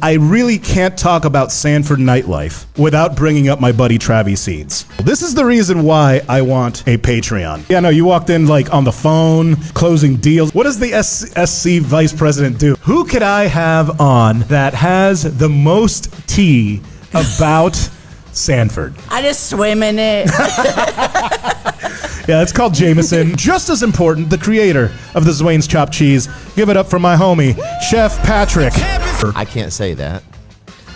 I really can't talk about Sanford nightlife without bringing up my buddy Travi Seeds. This is the reason why I want a Patreon. Yeah, no, you walked in like on the phone, closing deals. What does the SC vice president do? Who could I have on that has the most tea about Sanford? I just swim in it. Yeah, it's called Jameson. Just as important, the creator of the Zouain's chopped cheese. Give it up for my homie, Chef Patrick. I can't say that.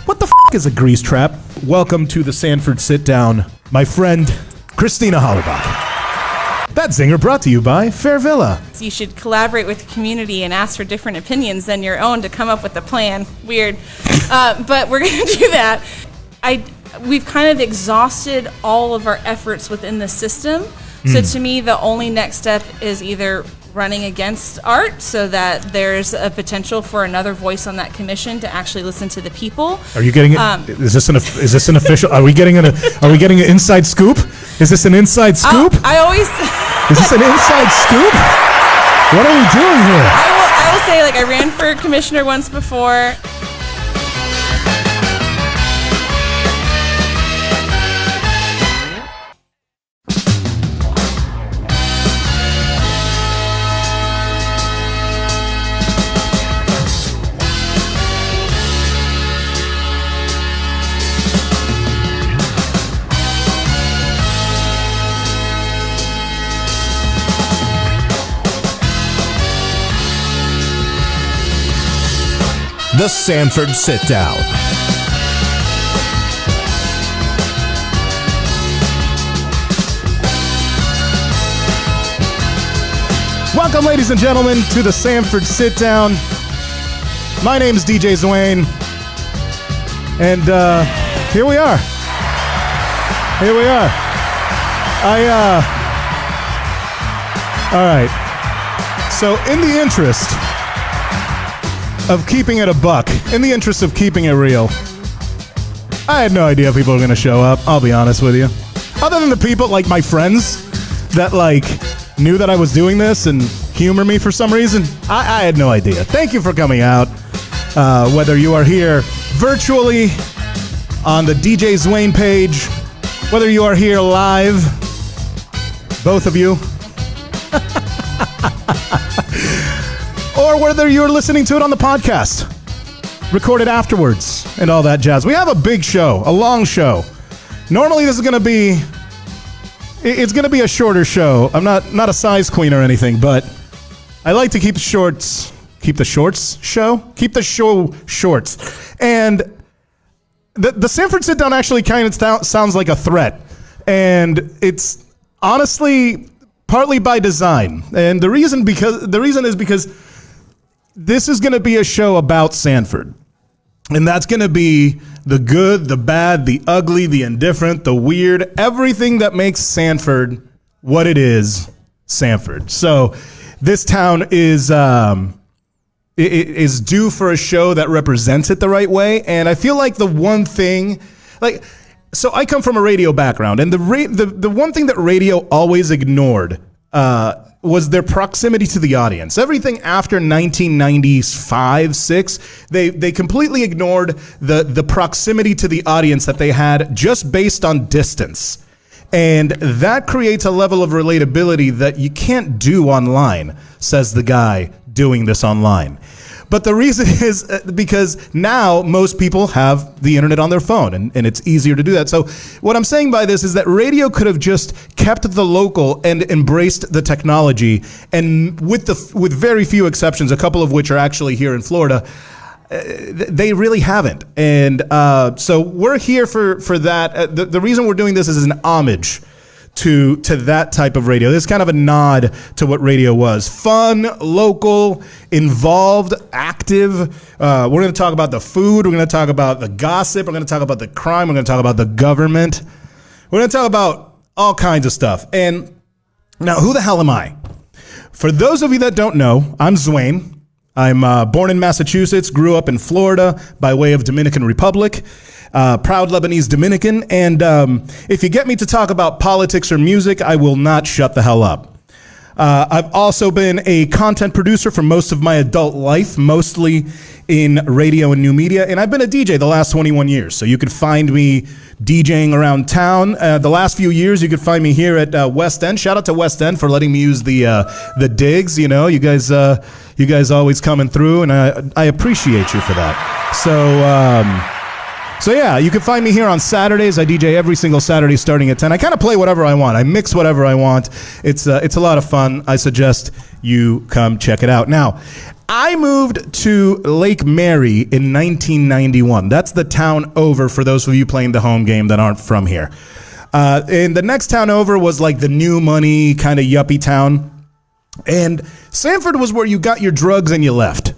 What the is a grease trap? Welcome to the Sanford Sitdown, my friend, Christina Hollerbach. That zinger brought to you by Fairvilla. You should collaborate with the community and ask for different opinions than your own to come up with a plan. Weird. But we're going to do that. We've kind of exhausted all of our efforts within the system. So to me, the only next step is either running against Art so that there's a potential for another voice on that commission to actually listen to the people. Are you getting it? Is this an official? Are we getting an inside scoop? Is this an inside scoop? Is this an inside scoop? What are we doing here? I will say, like, I ran for commissioner once before. The Sanford Sitdown. Welcome, ladies and gentlemen, to the Sanford Sitdown. My name is DJ Zouain, and here we are. Here we are. All right. So, in the interest of keeping it a buck, in the interest of keeping it real, I had no idea people were going to show up, I'll be honest with you. Other than the people, like my friends, that like knew that I was doing this and humor me for some reason, I had no idea. Thank you for coming out. Whether you are here virtually on the DJ Zouain page, whether you are here live, both of you, or whether you're listening to it on the podcast, recorded afterwards, and all that jazz. We have a big show, a long show. Normally this is going to be, it's going to be a shorter show. I'm not a size queen or anything, but I like to keep the show shorts. And the Sanford Sitdown actually kind of sounds like a threat. And it's honestly partly by design. And the reason is because this is going to be a show about Sanford. And that's going to be the good, the bad, the ugly, the indifferent, the weird, everything that makes Sanford what it is, Sanford. So this town is due for a show that represents it the right way. And I feel like the one thing, so I come from a radio background, and the one thing that radio always ignored was their proximity to the audience. Everything after 1995, 6, they completely ignored the proximity to the audience that they had just based on distance. And that creates a level of relatability that you can't do online, says the guy doing this online. But the reason is because now most people have the internet on their phone, and it's easier to do that. So what I'm saying by this is that radio could have just kept the local and embraced the technology, and with very few exceptions, a couple of which are actually here in Florida, they really haven't. And so we're here for that. The reason we're doing this is an homage to that type of radio. This is kind of a nod to what radio was. Fun, local, involved, active. We're going to talk about the food. We're going to talk about the gossip. We're going to talk about the crime. We're going to talk about the government. We're going to talk about all kinds of stuff. And now, who the hell am I? For those of you that don't know, I'm Zouain. I'm born in Massachusetts, grew up in Florida by way of Dominican Republic. Proud Lebanese Dominican, and if you get me to talk about politics or music, I will not shut the hell up. I've also been a content producer for most of my adult life, mostly in radio and new media, and I've been a DJ the last 21 years. So you could find me DJing around town. The last few years, you could find me here at West End. Shout out to West End for letting me use the digs. You know, you guys always coming through, and I appreciate you for that. So yeah, you can find me here on Saturdays. I DJ every single Saturday starting at 10. I kind of play whatever I want. I mix whatever I want. It's a lot of fun. I suggest you come check it out. Now, I moved to Lake Mary in 1991. That's the town over for those of you playing the home game that aren't from here. And the next town over was like the new money kind of yuppie town. And Sanford was where you got your drugs and you left.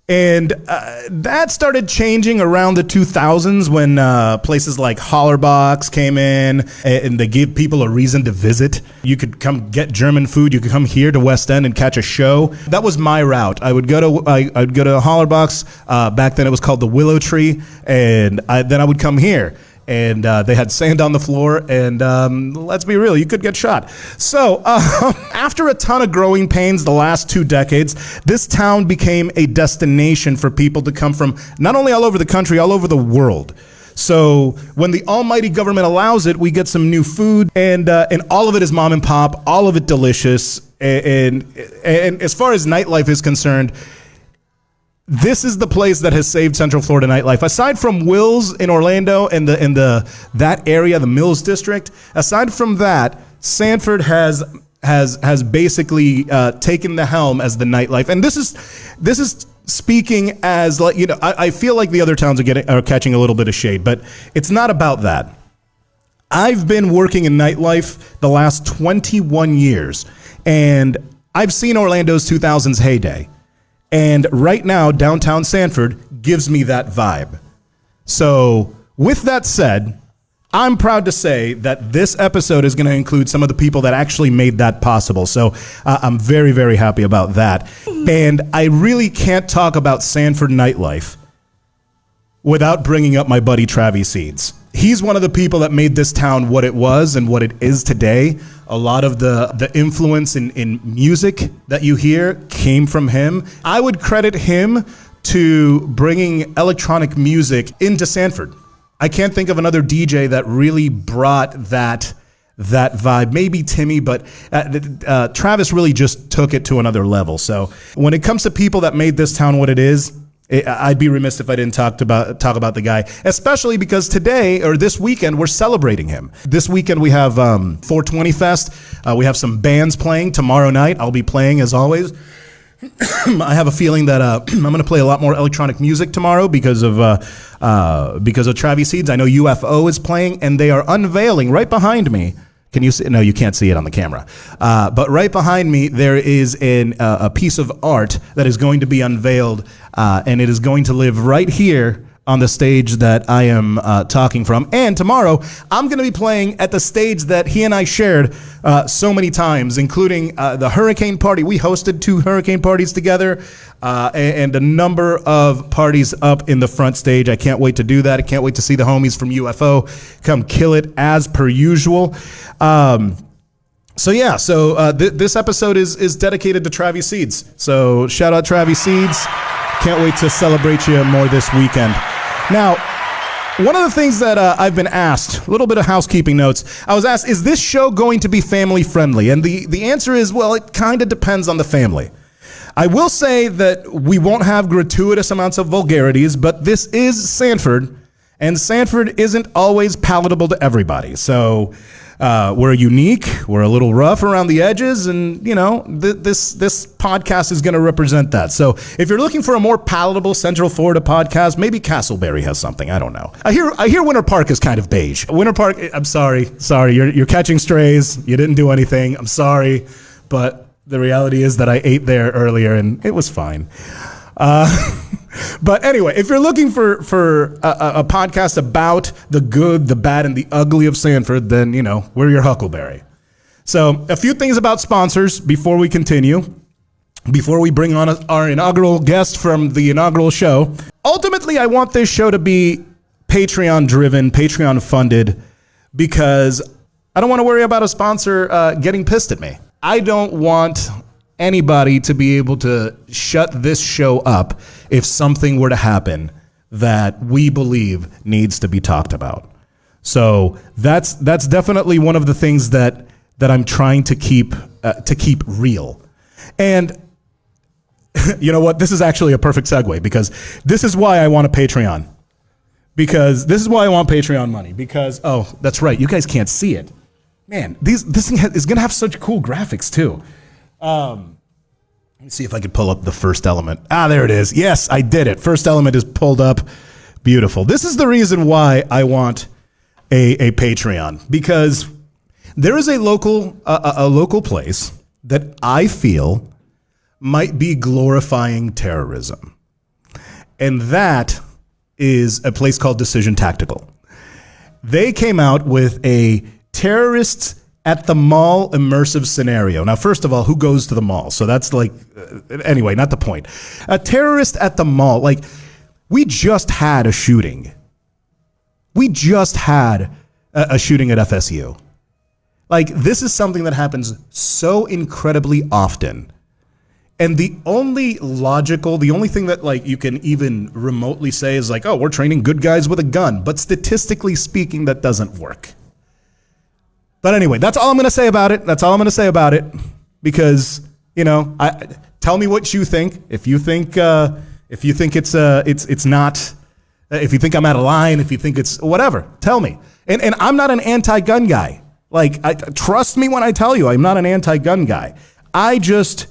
And that started changing around the 2000s when places like Hollerbach's came in and they gave people a reason to visit. You could come get German food. You could come here to West End and catch a show. That was my route. I would go to Hollerbach's. Back then it was called the Willow Tree. And then I would come here. And they had sand on the floor, and let's be real, you could get shot. So after a ton of growing pains the last 2 decades, this town became a destination for people to come from not only all over the country, all over the world. So when the almighty government allows it, we get some new food, and all of it is mom and pop, all of it delicious. And as far as nightlife is concerned, this is the place that has saved Central Florida nightlife. Aside from Will's in Orlando and that area, the Mills district, aside from that, Sanford has basically taken the helm as the nightlife. And this is speaking as, like, you know, I feel like the other towns are catching a little bit of shade, but it's not about that. I've been working in nightlife the last 21 years, and I've seen Orlando's 2000s heyday. And right now, downtown Sanford gives me that vibe. So with that said, I'm proud to say that this episode is going to include some of the people that actually made that possible. So I'm very, very happy about that. And I really can't talk about Sanford nightlife without bringing up my buddy Travi Seeds. He's one of the people that made this town what it was and what it is today. A lot of the influence in music that you hear came from him. I would credit him to bringing electronic music into Sanford. I can't think of another DJ that really brought that vibe. Maybe Timmy, but Travis really just took it to another level. So when it comes to people that made this town what it is, I'd be remiss if I didn't talk about the guy, especially because today or this weekend we're celebrating him. This weekend we have 420 Fest. We have some bands playing tomorrow night. I'll be playing as always. I have a feeling that I'm going to play a lot more electronic music tomorrow because of Travi Seeds. I know UFO is playing, and they are unveiling right behind me. Can you see? No, you can't see it on the camera. But right behind me, there is a piece of art that is going to be unveiled, and it is going to live right here on the stage that I am talking from. And tomorrow, I'm going to be playing at the stage that he and I shared so many times, including the Hurricane Party. We hosted 2 Hurricane parties together, and a number of parties up in the front stage. I can't wait to do that. I can't wait to see the homies from UFO come kill it as per usual. This episode is dedicated to Travi Seeds. So shout out Travi Seeds. Can't wait to celebrate you more this weekend. Now, one of the things that I've been asked, a little bit of housekeeping notes, I was asked, is this show going to be family friendly? And the answer is, well, it kind of depends on the family. I will say that we won't have gratuitous amounts of vulgarities, but this is Sanford, and Sanford isn't always palatable to everybody. So we're unique, we're a little rough around the edges, and you know this podcast is going to represent that. So if you're looking for a more palatable Central Florida podcast, maybe Castleberry has something. I don't know. I hear Winter Park is kind of beige. Winter Park, I'm sorry, you're catching strays. You didn't do anything. I'm sorry, but the reality is that I ate there earlier and it was fine. But anyway, if you're looking for a podcast about the good, the bad, and the ugly of Sanford, then, you know, we're your Huckleberry. So a few things about sponsors before we continue, before we bring on our inaugural guest from the inaugural show. Ultimately, I want this show to be Patreon-driven, Patreon-funded, because I don't want to worry about a sponsor getting pissed at me. I don't want anybody to be able to shut this show up if something were to happen that we believe needs to be talked about. So that's definitely one of the things that I'm trying to keep real. And you know what? This is actually a perfect segue, because this is why I want a Patreon. Because this is why I want Patreon money. Because, oh, that's right. You guys can't see it. Man, this thing is going to have such cool graphics, too. Let me see if I could pull up the first element. Ah, there it is. Yes, I did it. First element is pulled up. Beautiful. This is the reason why I want a Patreon. Because there is a local place that I feel might be glorifying terrorism. And that is a place called Decision Tactical. They came out with a terrorists at the mall immersive scenario. Now, first of all, who goes to the mall? So that's like, anyway, not the point. A terrorist at the mall, like, we just had a shooting. We just had a shooting at FSU. Like, this is something that happens so incredibly often. And the only thing that, like, you can even remotely say is like, oh, we're training good guys with a gun. But statistically speaking, that doesn't work. But anyway, that's all I'm going to say about it. That's all I'm going to say about it. Because, you know, tell me what you think. If you think it's not, if you think I'm out of line, if you think it's whatever, tell me. And I'm not an anti-gun guy. Like, trust me when I tell you, I'm not an anti-gun guy. I just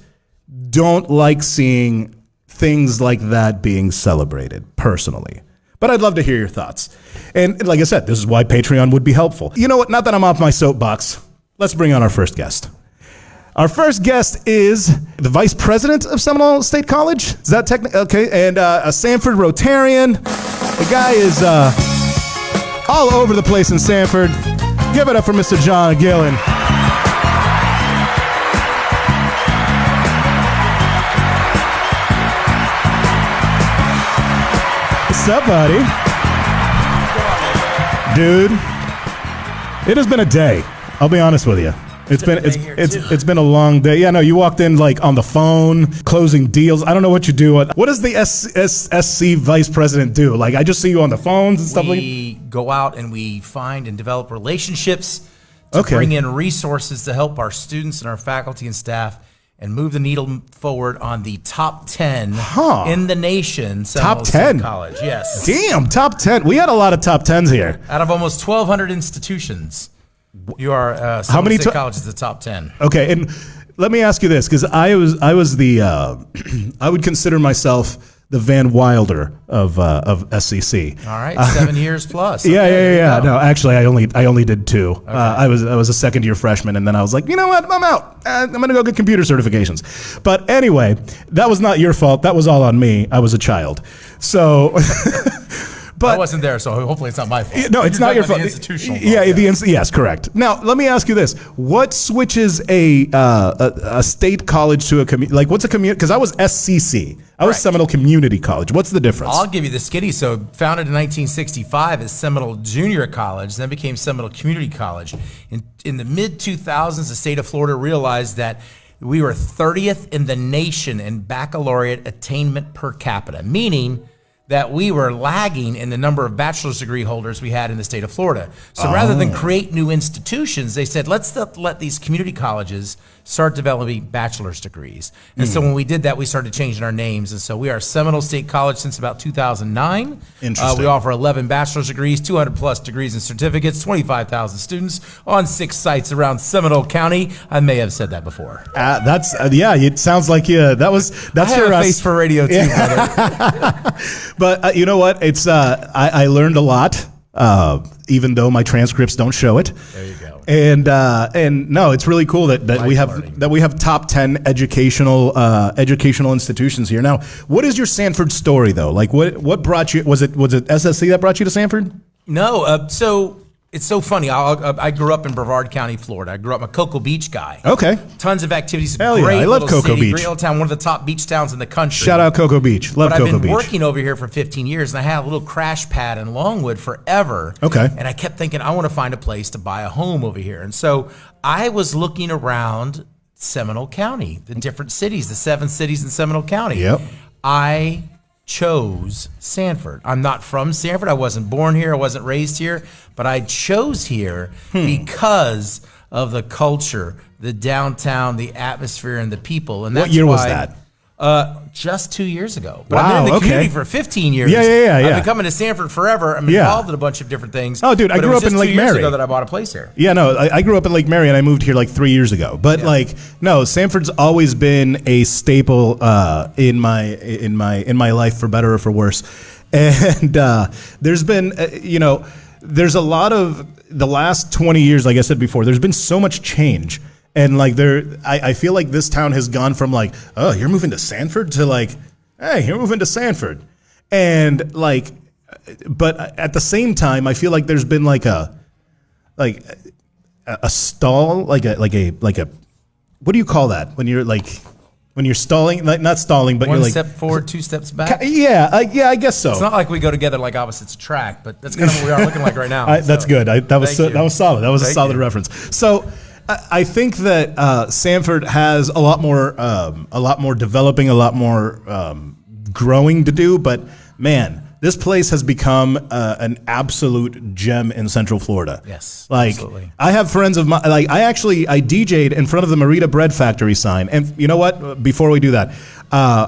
don't like seeing things like that being celebrated, personally. But I'd love to hear your thoughts. And like I said, this is why Patreon would be helpful. You know what? Not that I'm off my soapbox. Let's bring on our first guest. Our first guest is the vice president of Seminole State College. Is that technically okay? And a Sanford Rotarian. The guy is all over the place in Sanford. Give it up for Mr. John Gyllin. What's up, buddy? Dude, it has been a day. I'll be honest with you. It's been a long day. Yeah, no, you walked in like on the phone, closing deals. I don't know what you do. What does the SC vice president do? Like, I just see you on the phones and stuff like that. We go out and we find and develop relationships to bring in resources to help our students and our faculty and staff and move the needle forward on the top 10 in the nation. Top 10? College, yes. Damn, top 10. We had a lot of top 10s here. Out of almost 1,200 institutions, you are how many college is the top 10. Okay, and let me ask you this, because I was the I would consider myself the Van Wilder of SCC. All right, 7 years plus. Okay, yeah. No, actually, I only did 2. Okay. I was a second year freshman, and then I was like, you know what, I'm out. I'm gonna go get computer certifications. But anyway, that was not your fault. That was all on me. I was a child, so. But I wasn't there, so hopefully it's not my fault. No, it's not your fault. The institutional fault. Yeah, yes, correct. Now, let me ask you this: what switches a state college to a community? Like, what's a community? Because I was SCC. I was Seminole Community College. What's the difference? I'll give you the skinny. So, founded in 1965 as Seminole Junior College, then became Seminole Community College. In the mid-2000s, the state of Florida realized that we were 30th in the nation in baccalaureate attainment per capita, meaning that we were lagging in the number of bachelor's degree holders we had in the state of Florida. So rather than create new institutions, they said, let's let these community colleges start developing bachelor's degrees. And so when we did that, we started changing our names. And so we are Seminole State College since about 2009. Interesting. We offer 11 bachelor's degrees, 200 plus degrees and certificates, 25,000 students on 6 sites around Seminole County. I may have said that before. It sounds like that's I your have a face for radio too, brother. But you know what? It's I learned a lot, even though my transcripts don't show it. There you go. And no, it's really cool that we have top 10 educational institutions here. Now, what is your Sanford story though? Like, what brought you? Was it SSC that brought you to Sanford? No, so it's so funny. I grew up in Brevard County, Florida. I grew up a Cocoa Beach guy. Okay. Tons of activities. Hell yeah, I love Cocoa Beach. Great little town, one of the top beach towns in the country. Shout out Cocoa Beach. Love Cocoa Beach. I've been working over here for 15 years, and I had a little crash pad in Longwood forever. Okay. And I kept thinking, I want to find a place to buy a home over here. And so I was looking around Seminole County, the different cities, the 7 cities in Seminole County. Yep. I chose Sanford. I'm not from Sanford. I wasn't born here. I wasn't raised here, but I chose here because of the culture, the downtown, the atmosphere, and the people. And that's what year was that? Just 2 years ago. But Wow, I've been in the okay. community for 15 years. Yeah. I've been coming to Sanford forever. I'm involved in a bunch of different things. Oh, dude, I But it grew was up in just Lake 2 years Mary. ago that I bought a place here. Yeah, no, I grew up in Lake Mary and I moved here like 3 years ago. But no, Sanford's always been a staple in my life, for better or for worse. And there's been, there's a lot of the last 20 years, like I said before, there's been so much change. And I feel like this town has gone from like, oh, you're moving to Sanford to like, hey, you're moving to Sanford. And but at the same time, I feel like there's been like a stall, like a what do you call that when you're stalling, like not stalling, but One you're like step forward, 2 steps back. yeah, I guess so. It's not like we go together like opposites attract, but that's kind of what we are looking like right now. That's So, good. That was thank you. solid. That was a Thank solid you. reference. So I think that Sanford has a lot more developing, a lot more growing to do. But man, this place has become an absolute gem in Central Florida. Yes, absolutely. I have friends of mine. I DJ'd in front of the Merida Bread Factory sign. And you know what? Before we do that,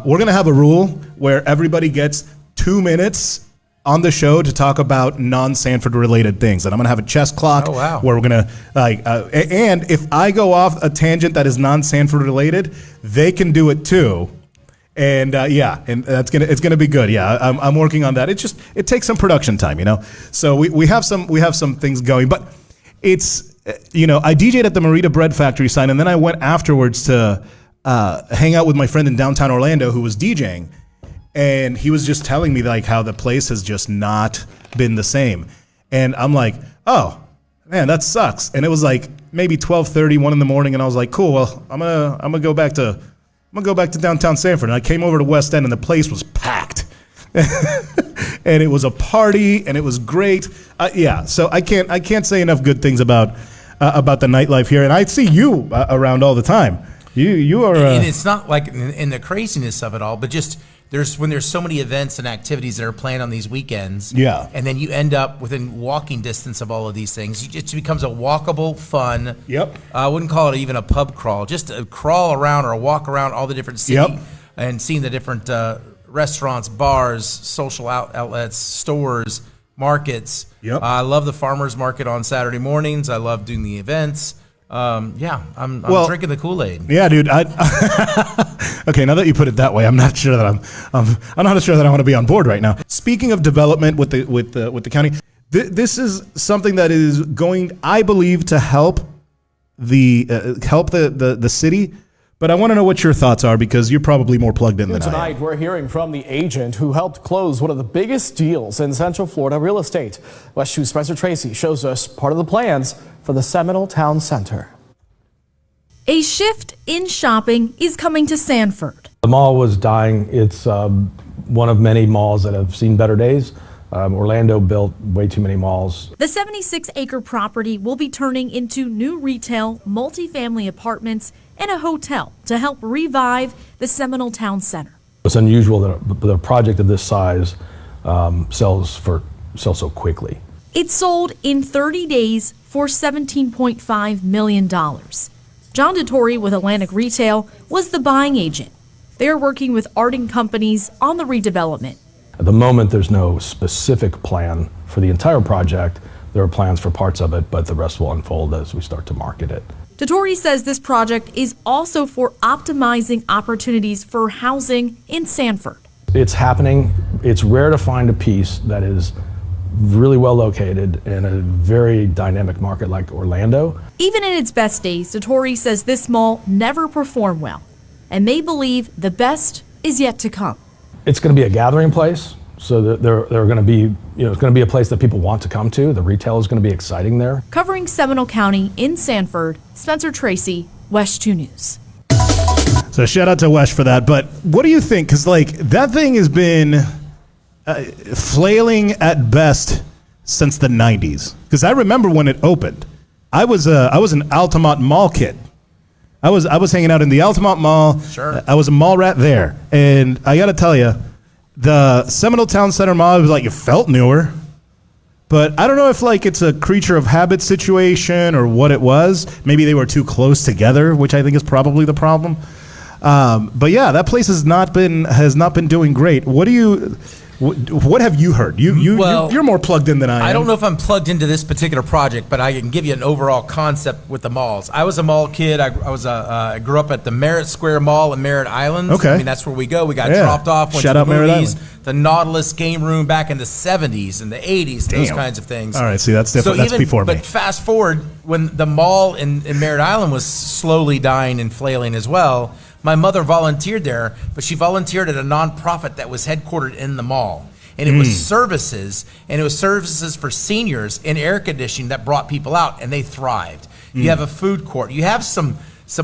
we're gonna have a rule where everybody gets 2 minutes on the show to talk about non-Sanford related things. And I'm going to have a chess clock where we're going to and if I go off a tangent that is non-Sanford related, they can do it too. And and it's going to be good. Yeah, I'm working on that. It takes some production time, So we have some things going, but it's I DJ'd at the Merida Bread Factory sign, and then I went afterwards to hang out with my friend in downtown Orlando who was DJing. And he was just telling me like how the place has just not been the same. And I'm like, oh, man, that sucks. And it was like maybe 12:30, 1 in the morning, and I was like, cool, well, I'm gonna go back to downtown Sanford. And I came over to West End and the place was packed. And it was a party and it was great. So I can't say enough good things about the nightlife here. And I see you around all the time. You are and it's not like in the craziness of it all, but just when there's so many events and activities that are planned on these weekends, and then you end up within walking distance of all of these things, it just becomes a walkable, fun. Yep. I wouldn't call it even a pub crawl, just a crawl around or a walk around all the different cities and seeing the different restaurants, bars, social outlets, stores, markets. Yep. I love the farmers market on Saturday mornings. I love doing the events. I'm drinking the Kool-Aid. Yeah, dude. Okay, now that you put it that way, I'm not sure that I'm not sure that I want to be on board right now. Speaking of development with the county, this is something that is going, I believe, to help the city. But I want to know what your thoughts are because you're probably more plugged in than I am. Tonight, we're hearing from the agent who helped close one of the biggest deals in Central Florida real estate. West 2's Spencer Tracy shows us part of the plans for the Seminole Town Center. A shift in shopping is coming to Sanford. The mall was dying. It's one of many malls that have seen better days. Orlando built way too many malls. The 76-acre property will be turning into new retail, multifamily apartments, and a hotel to help revive the Seminole Town Center. It's unusual that a project of this size sells so quickly. It sold in 30 days for $17.5 million. John DeTore with Atlantic Retail was the buying agent. They're working with Arding companies on the redevelopment. At the moment, there's no specific plan for the entire project. There are plans for parts of it, but the rest will unfold as we start to market it. DeTore says this project is also for optimizing opportunities for housing in Sanford. It's happening. It's rare to find a piece that is really well located in a very dynamic market like Orlando. Even in its best days, DeTore says this mall never performed well, and they believe the best is yet to come. It's going to be a gathering place, so they're going to be, it's going to be a place that people want to come to. The retail is going to be exciting there. Covering Seminole County in Sanford, Spencer Tracy, West 2 News. So shout out to Wesh for that. But what do you think? Because that thing has been flailing at best since the 90s. Because I remember when it opened, I was an Altamont Mall kid. I was hanging out in the Altamont Mall. Sure. I was a mall rat there, and I got to tell you, the Seminole Town Center Mall, it was like it felt newer. But I don't know if like it's a creature of habit situation or what it was. Maybe they were too close together, which I think is probably the problem. But yeah, that place has not been doing great. What have you heard? You're more plugged in than I am. I don't know if I'm plugged into this particular project, but I can give you an overall concept with the malls. I was a mall kid. I grew up at the Merritt Square Mall in Merritt Islands. Okay. I mean, that's where we go. We got dropped off, went Shout to out the Merritt movies, Island. the Nautilus game room back in the 70s and the 80s, those Damn. kinds of things. All right, see, that's different. That's before me. But fast forward, when the mall in Merritt Island was slowly dying and flailing as well, my mother volunteered there, but she volunteered at a nonprofit that was headquartered in the mall. And it was services, and it was services for seniors in air conditioning that brought people out, and they thrived. You have a food court. You have some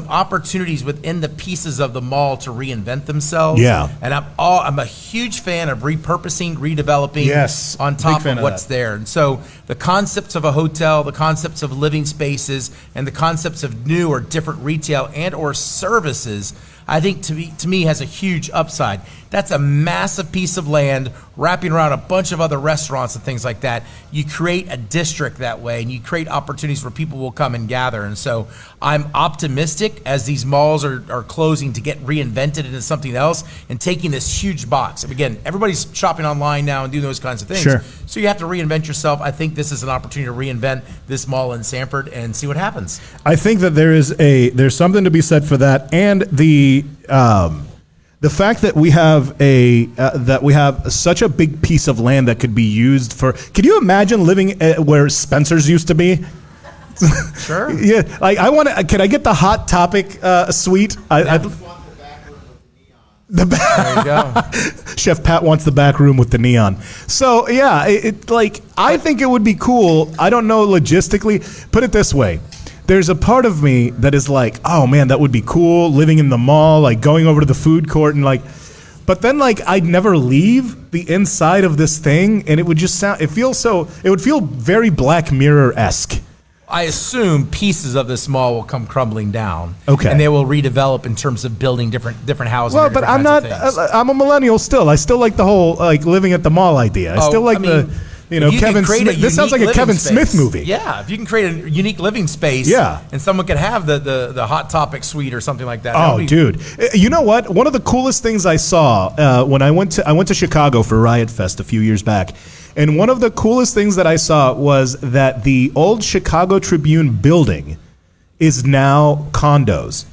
opportunities within the pieces of the mall to reinvent themselves. Yeah. And I'm a huge fan of repurposing, redeveloping on top of what's there. And so the concepts of a hotel, the concepts of living spaces, and the concepts of new or different retail and or services, I think to me has a huge upside. That's a massive piece of land wrapping around a bunch of other restaurants and things like that. You create a district that way, and you create opportunities where people will come and gather. And so I'm optimistic as these malls are closing to get reinvented into something else and taking this huge box. And again, everybody's shopping online now and doing those kinds of things. Sure. So you have to reinvent yourself. I think this is an opportunity to reinvent this mall in Sanford and see what happens. I think that there's something to be said for that, and the fact that we have such a big piece of land that could be used for. Can you imagine living where Spencer's used to be? Sure. Yeah, like I want to. Can I get the Hot Topic suite? There you go. Chef Pat wants the back room with the neon. So yeah, I think it would be cool. I don't know logistically. Put it this way. There's a part of me that is like, oh man, that would be cool, living in the mall, like going over to the food court and like, but then like I'd never leave the inside of this thing, and it would just it would feel very Black Mirror-esque. I assume pieces of this mall will come crumbling down. Okay. And they will redevelop in terms of building different housing. Well, but I'm not. I'm a millennial still. I still like the whole like living at the mall idea. I still like Kevin Smith. This sounds like a Kevin Smith movie. Yeah, if you can create a unique living space. Yeah. And someone could have the Hot Topic suite or something like that. Oh, dude! You know what? One of the coolest things I saw when I went to Chicago for Riot Fest a few years back. And one of the coolest things that I saw was that the old Chicago Tribune building is now condos.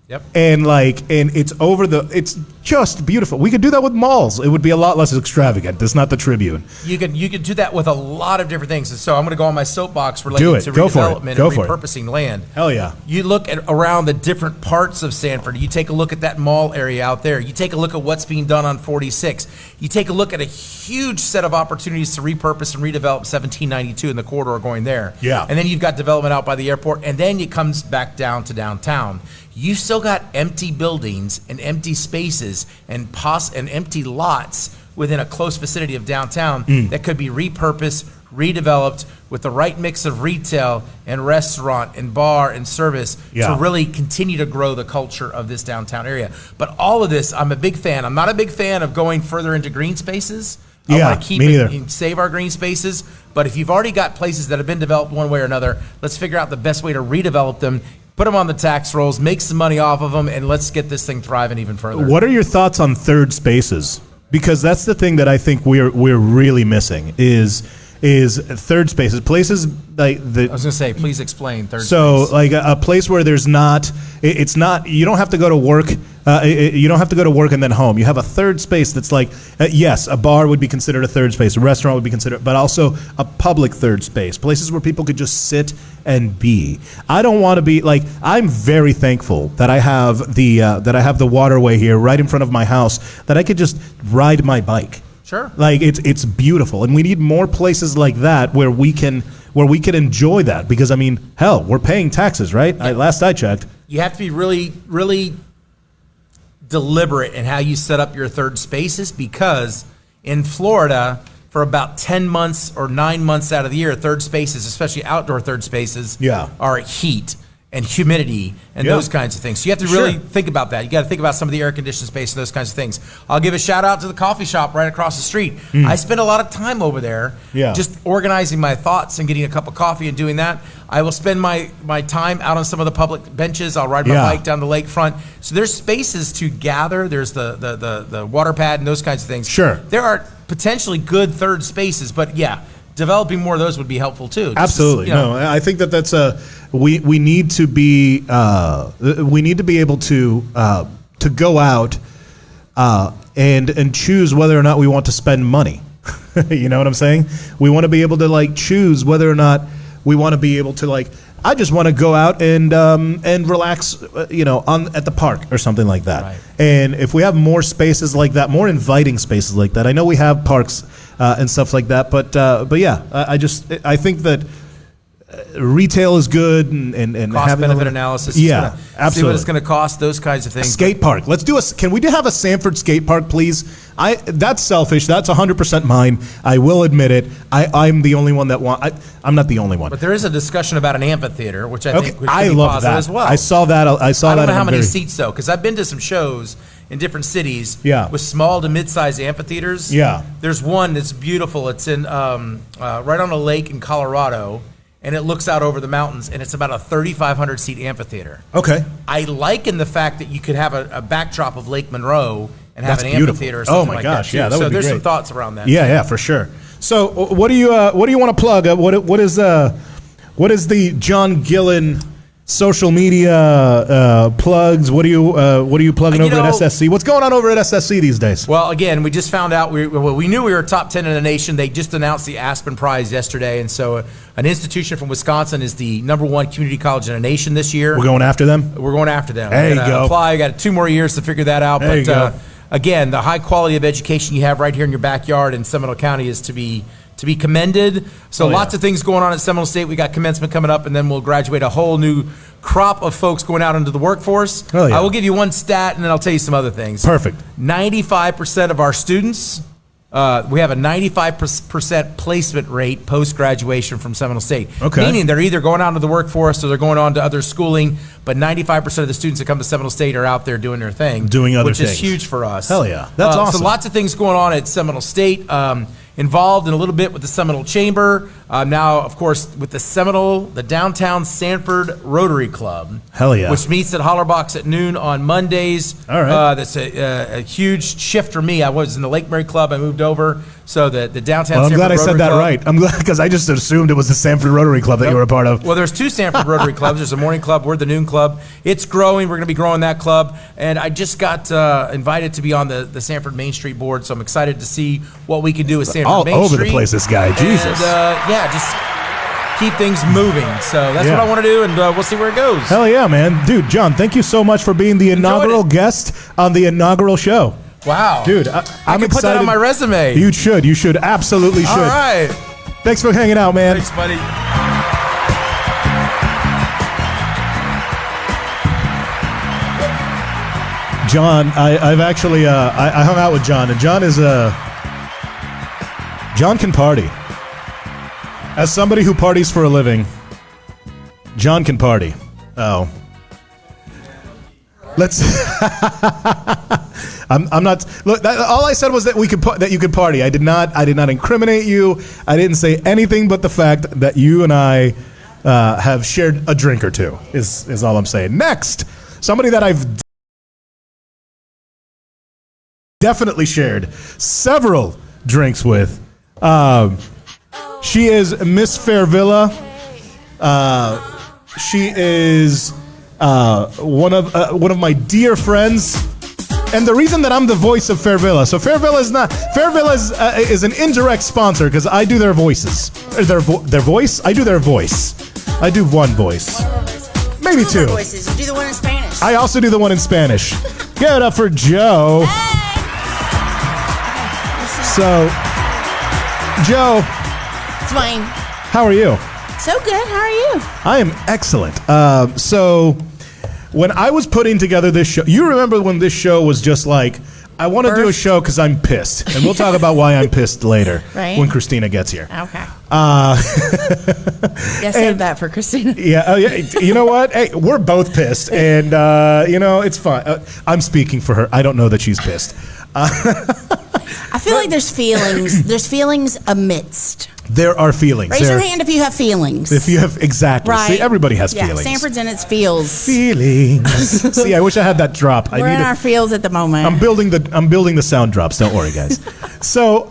Yep. And it's just beautiful. We could do that with malls. It would be a lot less extravagant. It's not the Tribune. You could do that with a lot of different things. And so I'm going to go on my soapbox related to redevelopment and repurposing land. Hell yeah. You look at around the different parts of Sanford. You take a look at that mall area out there. You take a look at what's being done on 46. You take a look at a huge set of opportunities to repurpose and redevelop 1792 in the corridor going there. Yeah. And then you've got development out by the airport, and then it comes back down to downtown. You still got empty buildings and empty spaces and empty lots within a close vicinity of downtown that could be repurposed, redeveloped with the right mix of retail and restaurant and bar and service to really continue to grow the culture of this downtown area. But all of this, I'm a big fan. I'm not a big fan of going further into green spaces. I want to keep it and save our green spaces. But if you've already got places that have been developed one way or another, let's figure out the best way to redevelop them, put them on the tax rolls, make some money off of them, and let's get this thing thriving even further. What are your thoughts on third spaces? Because that's the thing that I think we're really missing is third spaces, places like the. I was going to say, please explain third space. So like a place where there's not, it's not, you don't have to go to work. You don't have to go to work and then home. You have a third space that's like, yes, a bar would be considered a third space, a restaurant would be considered, but also a public third space, places where people could just sit and be. I don't want to be like, I'm very thankful that I have the waterway here right in front of my house that I could just ride my bike. Sure. Like it's beautiful, and we need more places like that where we can enjoy that, because I mean, hell, we're paying taxes, right? Yeah. Last I checked. You have to be really, really deliberate in how you set up your third spaces, because in Florida, for about 10 months or 9 months out of the year, third spaces, especially outdoor third spaces, are heat. and humidity and Yeah. those kinds of things. So you have to really think about that. You got to think about some of the air conditioned space and those kinds of things. I'll give a shout out to the coffee shop right across the street. I spend a lot of time over there just organizing my thoughts and getting a cup of coffee and doing that. I will spend my time out on some of the public benches. I'll ride my bike down the lakefront. So there's spaces to gather. There's the water pad and those kinds of things. Sure. There are potentially good third spaces, but developing more of those would be helpful too. Absolutely. No, I think that's we need to be able to go out and choose whether or not we want to spend money. You know what I'm saying? We want to be able to like choose whether or not we want to be able to like. I just want to go out and relax, at the park or something like that. Right. And if we have more spaces like that, more inviting spaces like that, I know we have parks and stuff like that, but yeah, I think that retail is good and cost having benefit analysis. Yeah, absolutely. See what it's going to cost. Those kinds of things. Skate park. Let's do can we have a Sanford skate park, please? That's selfish. That's 100% mine. I will admit it. I'm the only one that I'm not the only one. But there is a discussion about an amphitheater, which I think could be love positive that as well. I saw that. I don't know how many seats though, because I've been to some shows in different cities with small to mid-sized amphitheaters. Yeah. There's one that's beautiful. It's in right on a lake in Colorado, and it looks out over the mountains, and it's about a 3,500 seat amphitheater. Okay. I liken the fact that you could have a backdrop of Lake Monroe and have That's an beautiful. amphitheater or something like that. Oh my gosh, yeah, that would so be there's great. some thoughts around that. Yeah, for sure. So what do you want to plug? What is the John Gyllin social media plugs? What are you plugging over at SSC? What's going on over at SSC these days? Well, again, we just found out we knew we were top 10 in the nation. They just announced the Aspen Prize yesterday, and so an institution from Wisconsin is the #1 community college in the nation this year. We're going after them. We're going after them. There you We're gonna go. apply. We got 2 more years to figure that out. There you go. Again, the high quality of education you have right here in your backyard in Seminole County is to be commended. So lots of things going on at Seminole State. We got commencement coming up, and then we'll graduate a whole new crop of folks going out into the workforce. Oh, yeah. I will give you one stat, and then I'll tell you some other things. Perfect. 95% of our students, we have a 95% placement rate post-graduation from Seminole State. Okay. Meaning they're either going out into the workforce or they're going on to other schooling, but 95% of the students that come to Seminole State are out there doing their thing. Doing other which things. is huge for us. Hell yeah. That's awesome. So lots of things going on at Seminole State. Involved in a little bit with the Seminole Chamber. Now, of course, with the downtown Sanford Rotary Club. Hell yeah. Which meets at Hollerbach's at noon on Mondays. All right. That's a huge shift for me. I was in the Lake Mary Club. I moved over. So the downtown Well, I'm Sanford glad I Rotary said that Club. right. I'm glad because I just assumed it was the Sanford Rotary Club that you were a part of. Well, there's 2 Sanford Rotary Clubs. There's a morning club. We're the noon club. It's growing. We're going to be growing that club. And I just got invited to be on the Sanford Main Street board, so I'm excited to see what we can do with Sanford All Main over Street. the place, this guy. Jesus. And, just keep things moving. So that's what I want to do, and we'll see where it goes. Hell yeah, man. Dude, John, thank you so much for being the inaugural guest on the inaugural show. Wow. Dude, I I'm can excited. put that on my resume. You should. You should. Absolutely should. All right. Thanks for hanging out, man. Thanks, buddy. John, I've actually I hung out with John, and John is John can party. As somebody who parties for a living, John can party. Oh, let's. I'm not. Look, all I said was that that you could party. I did not incriminate you. I didn't say anything but the fact that you and I have shared a drink or two. Is all I'm saying. Next, somebody that I've definitely shared several drinks with. She is Miss Fairvilla. She is one of my dear friends, and the reason that I'm the voice of Fairvilla. So Fairvilla is an indirect sponsor because I do their voices. Their voice. I do their voice. I do one voice, maybe 2. Voices. You do the one in Spanish. I also do the one in Spanish. Give it up for Joe. So, Joe, Zouain. how are you? So good. How are you? I am excellent. So, when I was putting together this show, you remember when this show was just like I want to do a show because I'm pissed, and we'll talk about why I'm pissed later Right. when Christina gets here. Okay. Save that for Christina. Yeah, oh yeah. You know what? Hey, we're both pissed, and it's fine. I'm speaking for her. I don't know that she's pissed. I feel like there's feelings. There's feelings amidst. There are feelings. Raise your hand if you have feelings. If you have exactly. Right. See, everybody has Yeah, feelings. Sanford's in its feels. Feelings. See, I wish I had that drop. We're in our feels at the moment. I'm building the sound drops. Don't worry, guys. So,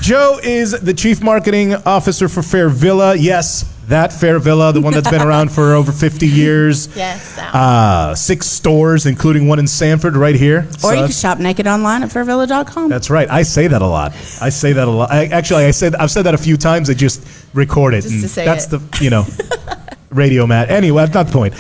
Joe is the Chief Marketing Officer for Fairvilla. Yes, that Fairvilla, the one that's been around for over 50 years. Yes. That 6 stores, including one in Sanford right here. or you can shop naked online at fairvilla.com. That's right. I say that a lot. I've said that a few times. I just record it. Just and to say that's it. the, radio Matt. Anyway, that's not the point.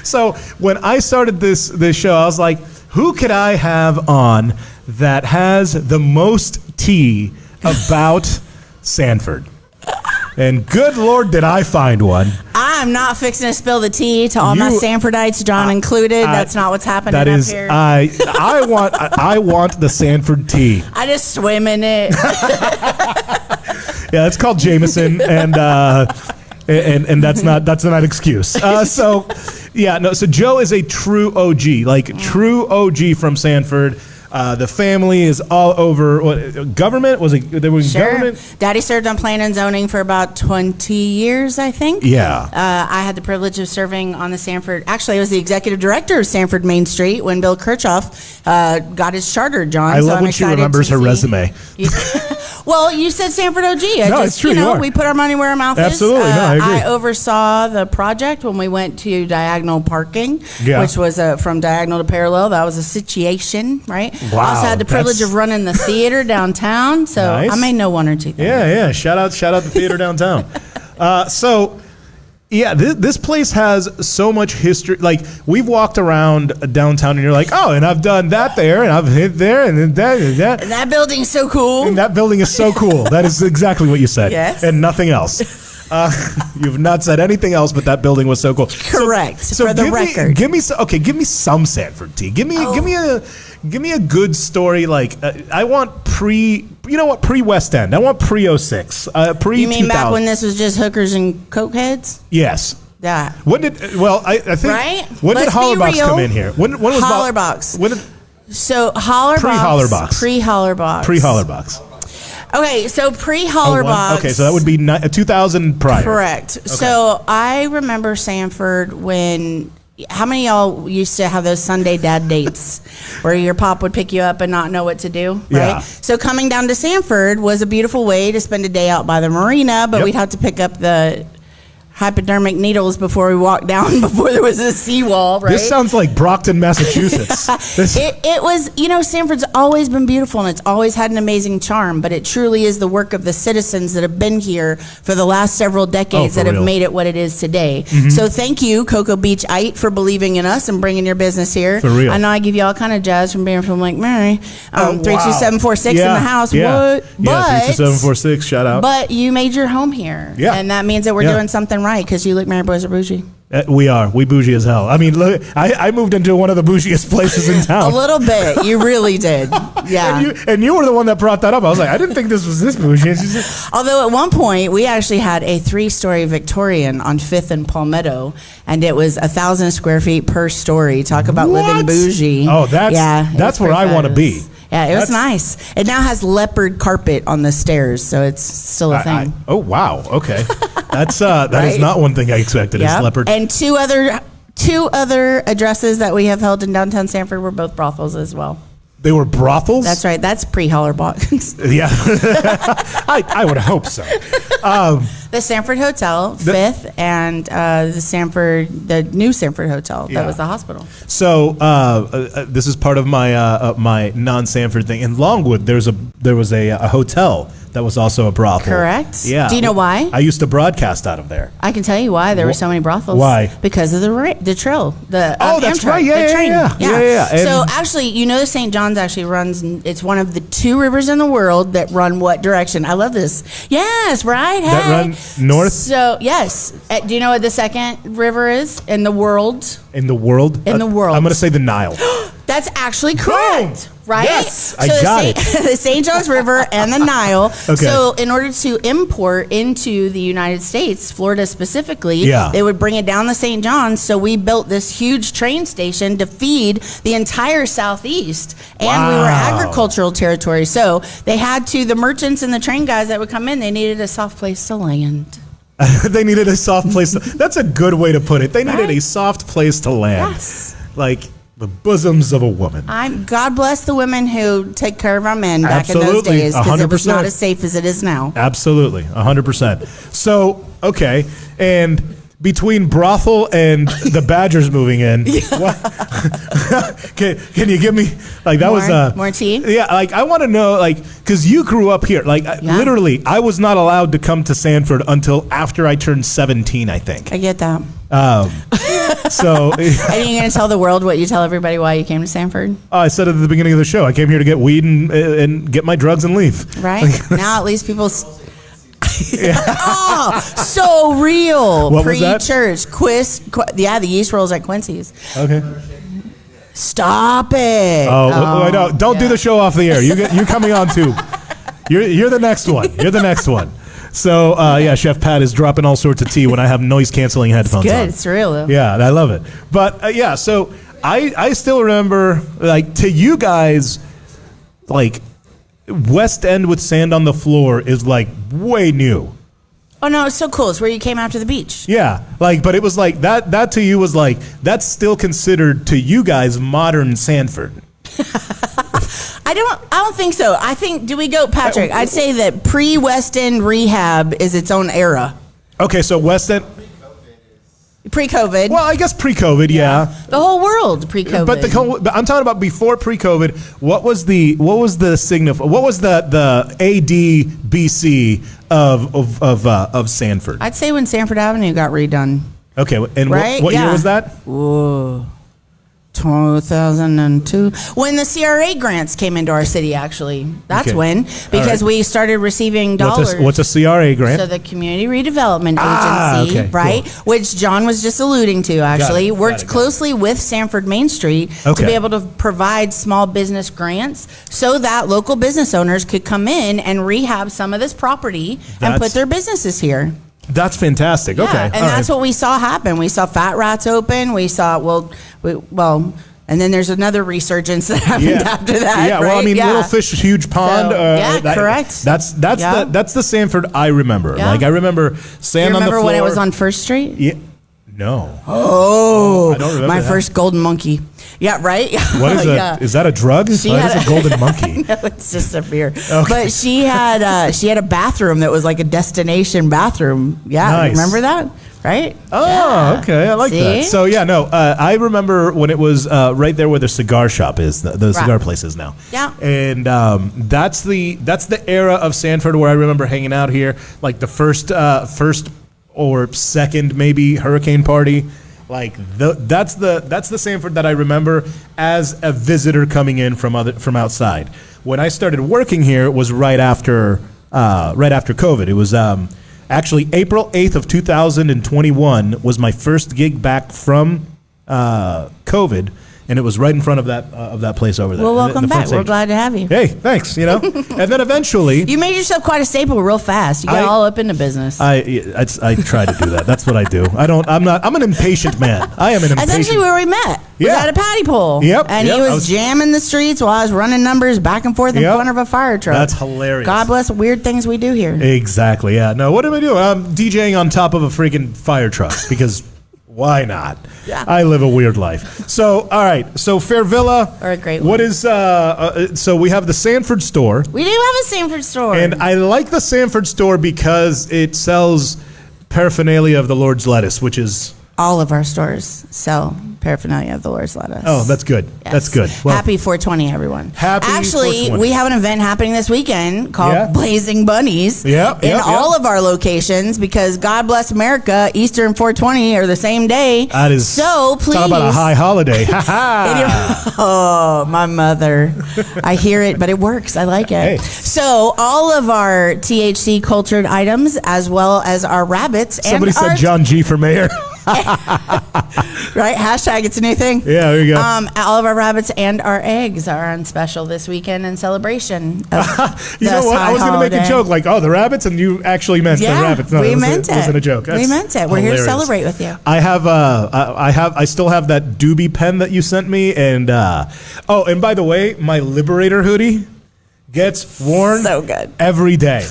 So when I started this show, I was like, who could I have on that has the most tea about Sanford? And good Lord, did I find one. I'm not fixing to spill the tea to all my You- Sanfordites, John included. That's not what's happening That up is, here. I want the Sanford tea. I just swim in it. Yeah, it's called Jameson, and that's not an excuse. So Joe is a true OG, true OG from Sanford. The family is all over. What government was it? There was Sure. government. Daddy served on planning and zoning for about 20 years, I think. Yeah. I had the privilege of serving on the Sanford. Actually, I was the executive director of Sanford Main Street when Bill Kirchhoff got his charter, John. I so love I'm when she excited remembers to her see- resume. Well, you said Sanford OG. No, it's true, you are. We put our money where our mouth Absolutely, is. no, I agree. I oversaw the project when we went to diagonal parking, Yeah. which was from diagonal to parallel. That was a situation, right? Wow, I also had the privilege that's- of running the theater downtown, so Nice. I may know one or two things. Yeah. Shout out the theater downtown. This place has so much history. Like, we've walked around downtown, and you're like, oh, and I've done that there, and I've hit there, and that, and that. And that building's so cool. And that building is so cool. That is exactly what you said. Yes. And nothing else. You've not said anything else, but that building was so cool. Correct. For the record. Give me some Sanford tea. Give me a good story. Like, I want pre-West End. I want pre-06. Pre-2000. You mean back when this was just hookers and coke heads? Yes. Yeah. When did? Well, I think. Right? When Let's did be Hollerbach real. come in here? When was Hollerbach's. When did So Hollerbach. Pre-Hollerbach's. Pre-Hollerbach. pre-Hollerbach's? Okay, so pre-Hollerbach. Okay, so that would be 2000 prior. Correct. So I remember Sanford when. How many of y'all used to have those Sunday dad dates where your pop would pick you up and not know what to do? Right. Yeah. So coming down to Sanford was a beautiful way to spend a day out by the marina, but Yep. we'd have to pick up the hypodermic needles before we walked down before there was a seawall, right? This sounds like Brockton, Massachusetts. It was, Sanford's always been beautiful and it's always had an amazing charm, but it truly is the work of the citizens that have been here for the last several decades for that have real. made it what it is today. So thank you, Cocoa Beach-ite, for believing in us and bringing your business here. For real. I know I give you all kind of jazz from being from Lake Mary. Wow. 32746 in the house. Yeah. What? Yeah, 32746, shout out. But you made your home here. Yeah. And that means that we're Yeah. doing something right because you Lake Mary boys are bougie. We are. We bougie as hell. I mean, look, I moved into one of the bougiest places in A town. little bit. You really did. Yeah. And you were the one that brought that up. I was like, I didn't think this was this bougie. And she said, Although at one point we actually had a 3-story Victorian on 5th and Palmetto, and it was 1,000 square feet per story. Talk about living What? bougie. Oh, that's where I want to be. Yeah, it was That's- nice. It now has leopard carpet on the stairs, so it's still a thing. oh, wow. Okay. That is Right? not one thing I expected. Yeah. Is leopard. And two other addresses that we have held in downtown Sanford were both brothels as well. They were brothels? That's right. That's pre-Hollerbach. Yeah. I would hope so. The Sanford Hotel, 5th, and the new Sanford Hotel. Yeah. That was the hospital. So this is part of my my non-Sanford thing. In Longwood, there was a hotel that was also a brothel. Correct. Yeah. Do you know why? I used to broadcast out of there. I can tell you why there were so many brothels. Why? Because of the trill. The That's Amtrak, right. Yeah, the train. yeah. And So actually, St. John's actually runs. It's one of the 2 rivers in the world that run what direction? I love this. Yes, right. That Hey. run north? So yes. Do you know what the second river is in the world? In the world? In the world. I'm going to say the Nile. That's actually correct. Boom. Right? Yes, I got it. The St. Johns River and the Nile. Okay. So in order to import into the United States, Florida specifically, Yeah. they would bring it down the St. Johns. So we built this huge train station to feed the entire Southeast. And we were Wow. agricultural territory. So they had to, the merchants and the train guys that would come in, they needed a soft place to land. They needed a soft place. That's a good way to put it. They needed Right? a soft place to land. Yes. Like the bosoms of a woman. God bless the women who take care of our men back in those Absolutely, days, because it was 100%. not as safe as it is now. Absolutely, 100%. So, okay, and between brothel and the Badgers moving in, what, can you give me, like, that was More tea? Yeah, like, I want to know, like, because you grew up here. Like, Yeah. literally, I was not allowed to come to Sanford until after I turned 17, I think. I get that. So, Are you going to tell the world what you tell everybody why you came to Sanford? I said at the beginning of the show, I came here to get weed and get my drugs and leave. Right? Now at least people... Oh, so real. What was that? Pre-church. Yeah, the yeast rolls at Quincy's. Okay. Stop it. Oh, I know. Don't do the show off the air. You're coming on too. You're the next one. You're the next one. So yeah, Chef Pat is dropping all sorts of tea when I have noise canceling headphones Good. on. It's real though. Yeah, I love it. But yeah, so I still remember, like, to you guys, like, West End with sand on the floor is like way new. Oh no, it's so cool. It's where you came after the beach. Yeah, like, but it was like that to you was like, that's still considered to you guys modern Sanford. I don't think so. I think, do we go, Patrick? I'd say that pre-West End rehab is its own era. Okay, so West End. Pre-COVID. Well, I guess pre-COVID, yeah. The whole world pre-COVID. But I'm talking about before pre-COVID. What was the ADBC of Sanford? I'd say when Sanford Avenue got redone. Okay, and Right? what year Yeah. was that? Whoa. 2002, when the CRA grants came into our city. Actually, that's Okay. when, because we started receiving dollars. What's a CRA grant? So the Community Redevelopment Ah, Agency, okay, right, cool. which John was just alluding to, actually, Got it, worked got it. closely with Sanford Main Street Okay. to be able to provide small business grants so that local business owners could come in and rehab some of this property and That's- put their businesses here. That's fantastic. Yeah, Okay, and all that's right. what we saw happen. We saw Fat Rats open. We saw, and then there's another resurgence that happened after that. Yeah, well, I right? mean, Yeah. Little Fish, Huge Pond. So, correct. That's Yeah. that's the Sanford I remember. Yeah. Like, I remember You sand on the remember floor. when it was on First Street? Yeah. No. Oh, I don't remember my that. first golden monkey. Yeah, right? What is Yeah. Is that a drug? She Why had is a golden monkey? No, it's just a beer. But she had a bathroom that was like a destination bathroom. Yeah, Nice. remember that? Right? Oh, Yeah. okay. I like that. See? So, yeah, no, I remember when it was right there where the cigar shop is, the cigar place is now. Yeah. And that's the era of Sanford where I remember hanging out here, like the first or second maybe hurricane party. Like that's the Sanford that I remember as a visitor coming in from outside. When I started working here, it was right after COVID. It was actually April 8th of 2021 was my first gig back from COVID, and it was right in front of that place over there. Well, in welcome the front back. We're stage. glad to have you. Hey, thanks. And then eventually, You made yourself quite a staple real fast. You got all up into business. I try to do that. That's what I do. I'm an impatient man. I am an That's impatient. actually where we met. Was Yeah. at a patty pole. Yep, And yep, he I was was- jamming the streets while I was running numbers back and forth in Yep. front of a fire truck. That's hilarious. God bless the weird things we do here. Exactly. Yeah. No. What am I doing? I'm DJing on top of a freaking fire truck because why not? Yeah. I live a weird life. So all right. So Fairvilla. Or a great What one. is so we have the Sanford store, We do have a Sanford store. and I like the Sanford store because it sells paraphernalia of the Lord's lettuce, which is all of our stores sell paraphernalia of the Lord's lettuce. oh, that's good. Yes. That's good. Well, Happy 420, everyone. Happy Actually, 420. we have an event happening this weekend called Yeah. Blazing Bunnies Yep, in yep, all yep. of our locations because God bless America, Easter and 420 are the same day. That is so please. talk about a high holiday. Ha ha. Oh, my mother. I hear it, but it works. I like it. Hey. So all of our THC cultured items as well as our rabbits Somebody and said our John G for mayor. Right? Hashtag it's a new thing. Yeah, there you go. All of our rabbits and our eggs are on special this weekend in celebration of You know what? I was going to make a joke like, oh, the rabbits, and you actually meant the rabbits. No, we meant it. It wasn't a joke. We meant it. We're here to celebrate with you. I still have that doobie pen that you sent me, and and by the way, my Liberator hoodie gets worn so good every day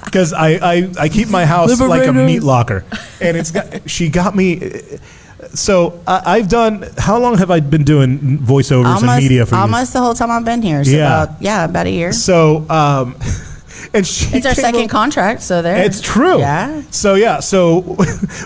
because I keep my house like a meat locker, and she got me. So I've done. How long have I been doing voiceovers and media for you? Almost the whole time I've been here. So about a year. So and it's our second contract. So there. It's true. Yeah. So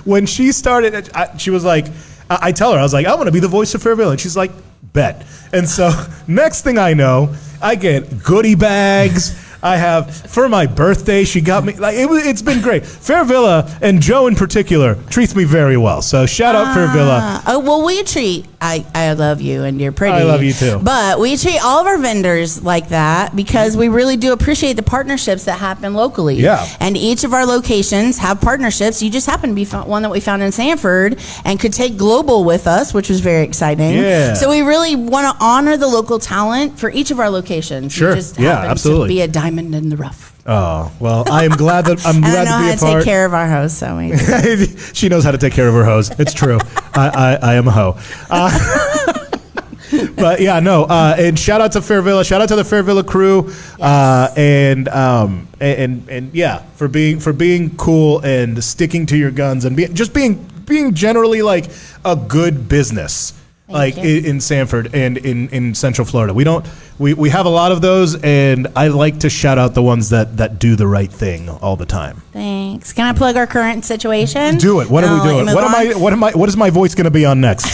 when she started, she was like, I tell her, I was like, I want to be the voice of Fairvilla, and she's like, bet. And so next thing I know, I get goodie bags. I have, for my birthday, she got me, like, it's been great. Fairvilla, and Joe in particular, treats me very well. So shout out Fairvilla. Oh, well, we treat, I love you and you're pretty. I love you too. But we treat all of our vendors like that because we really do appreciate the partnerships that happen locally. Yeah. And each of our locations have partnerships. You just happen to be one that we found in Sanford and could take global with us, which was very exciting. Yeah. So we really want to honor the local talent for each of our locations. Sure. You just Yeah, happen absolutely. to be a diamond in the rough. Oh, well, I am glad that I'm And glad I know to be how a to part. take care of our host, so we She knows how to take care of her hose. It's true. I am a hoe. But yeah, no. And shout out to Fairvilla. Shout out to the Fairvilla crew. And yeah, for being cool and sticking to your guns and being generally like a good business. Thank Like in Sanford and in Central Florida. We have a lot of those, and I like to shout out the ones that do the right thing all the time. Thanks. Can I plug our current situation? Do it. What are we doing? What is my voice going to be on next?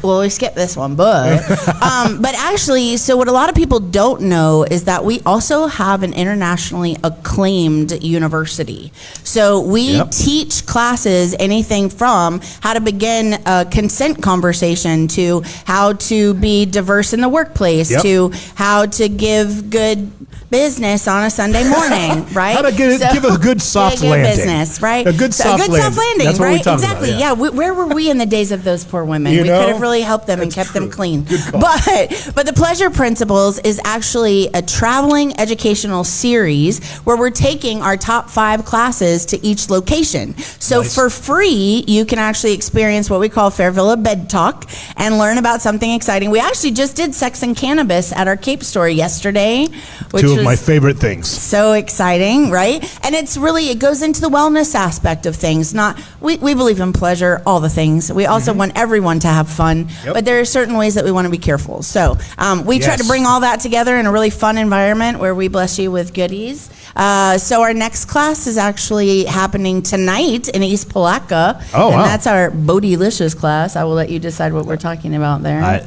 Well, we skipped this one, but actually, so what a lot of people don't know is that we also have an internationally acclaimed university. So we teach classes anything from how to begin a consent conversation to how to be diverse in the workplace to how to give good business on a Sunday morning, right? How to give a good soft landing. Business, right? A good soft landing. That's what right? we're talking exactly. about. Yeah. Where were we in the days of those poor women? We could have really helped them and kept them clean. Good call. But the Pleasure Principles is actually a traveling educational series where we're taking our top 5 classes to each location. So for free, you can actually experience what we call Fairvilla Bed Talk and learn about something exciting. We actually just did sex and cannabis at our Cape store yesterday, which Two of my favorite things. So exciting, right? And it goes into the wellness aspect of things. We believe in pleasure, all the things. We also want everyone to have fun, but there are certain ways that we want to be careful. So we try to bring all that together in a really fun environment where we bless you with goodies. So our next class is actually happening tonight in East Palatka. Oh, and wow. that's our Bodylicious class. I will let you decide what we're talking about there.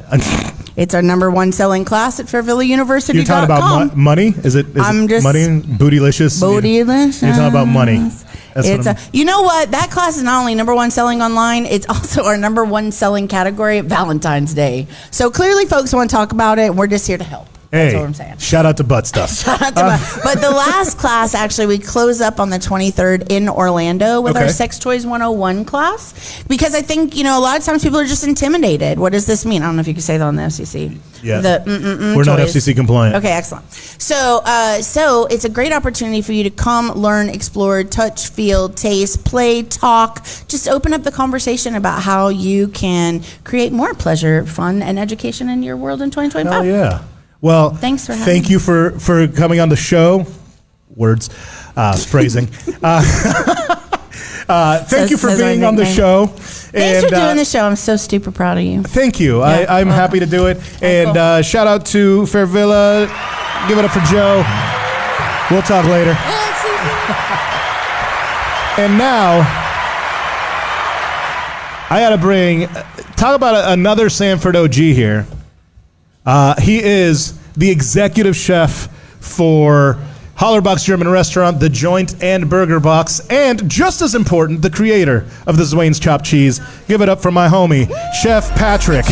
It's our #1 selling class at FairvillaUniversity.com. You're talking about money? Is it money? Bootylicious? Bootylicious. You're talking about money. You know what? That class is not only #1 selling online, it's also our #1 selling category at Valentine's Day. So clearly folks want to talk about it, and we're just here to help. That's what I'm saying. Shout out to butt stuff. But the last class, actually, we close up on the 23rd in Orlando with our Sex Toys 101 class. Because I think, a lot of times people are just intimidated. What does this mean? I don't know if you can say that on the FCC. Yeah. We're not FCC compliant. Okay, excellent. So it's a great opportunity for you to come, learn, explore, touch, feel, taste, play, talk. Just open up the conversation about how you can create more pleasure, fun, and education in your world in 2025. Hell yeah. Well, thanks for having thank you for coming on the show. Words, phrasing. Thank you for being on the show. Thanks for doing the show. I'm so super proud of you. Thank you. Yeah, I'm happy to do it. And shout out to Fairvilla. Give it up for Joe. We'll talk later. And now, I got to talk about another Sanford OG here. He is the executive chef for Hollerbach's German restaurant, The Joint, and Burgerbach, and just as important, the creator of the Zouain's chopped cheese. Give it up for my homie, Chef Patrick.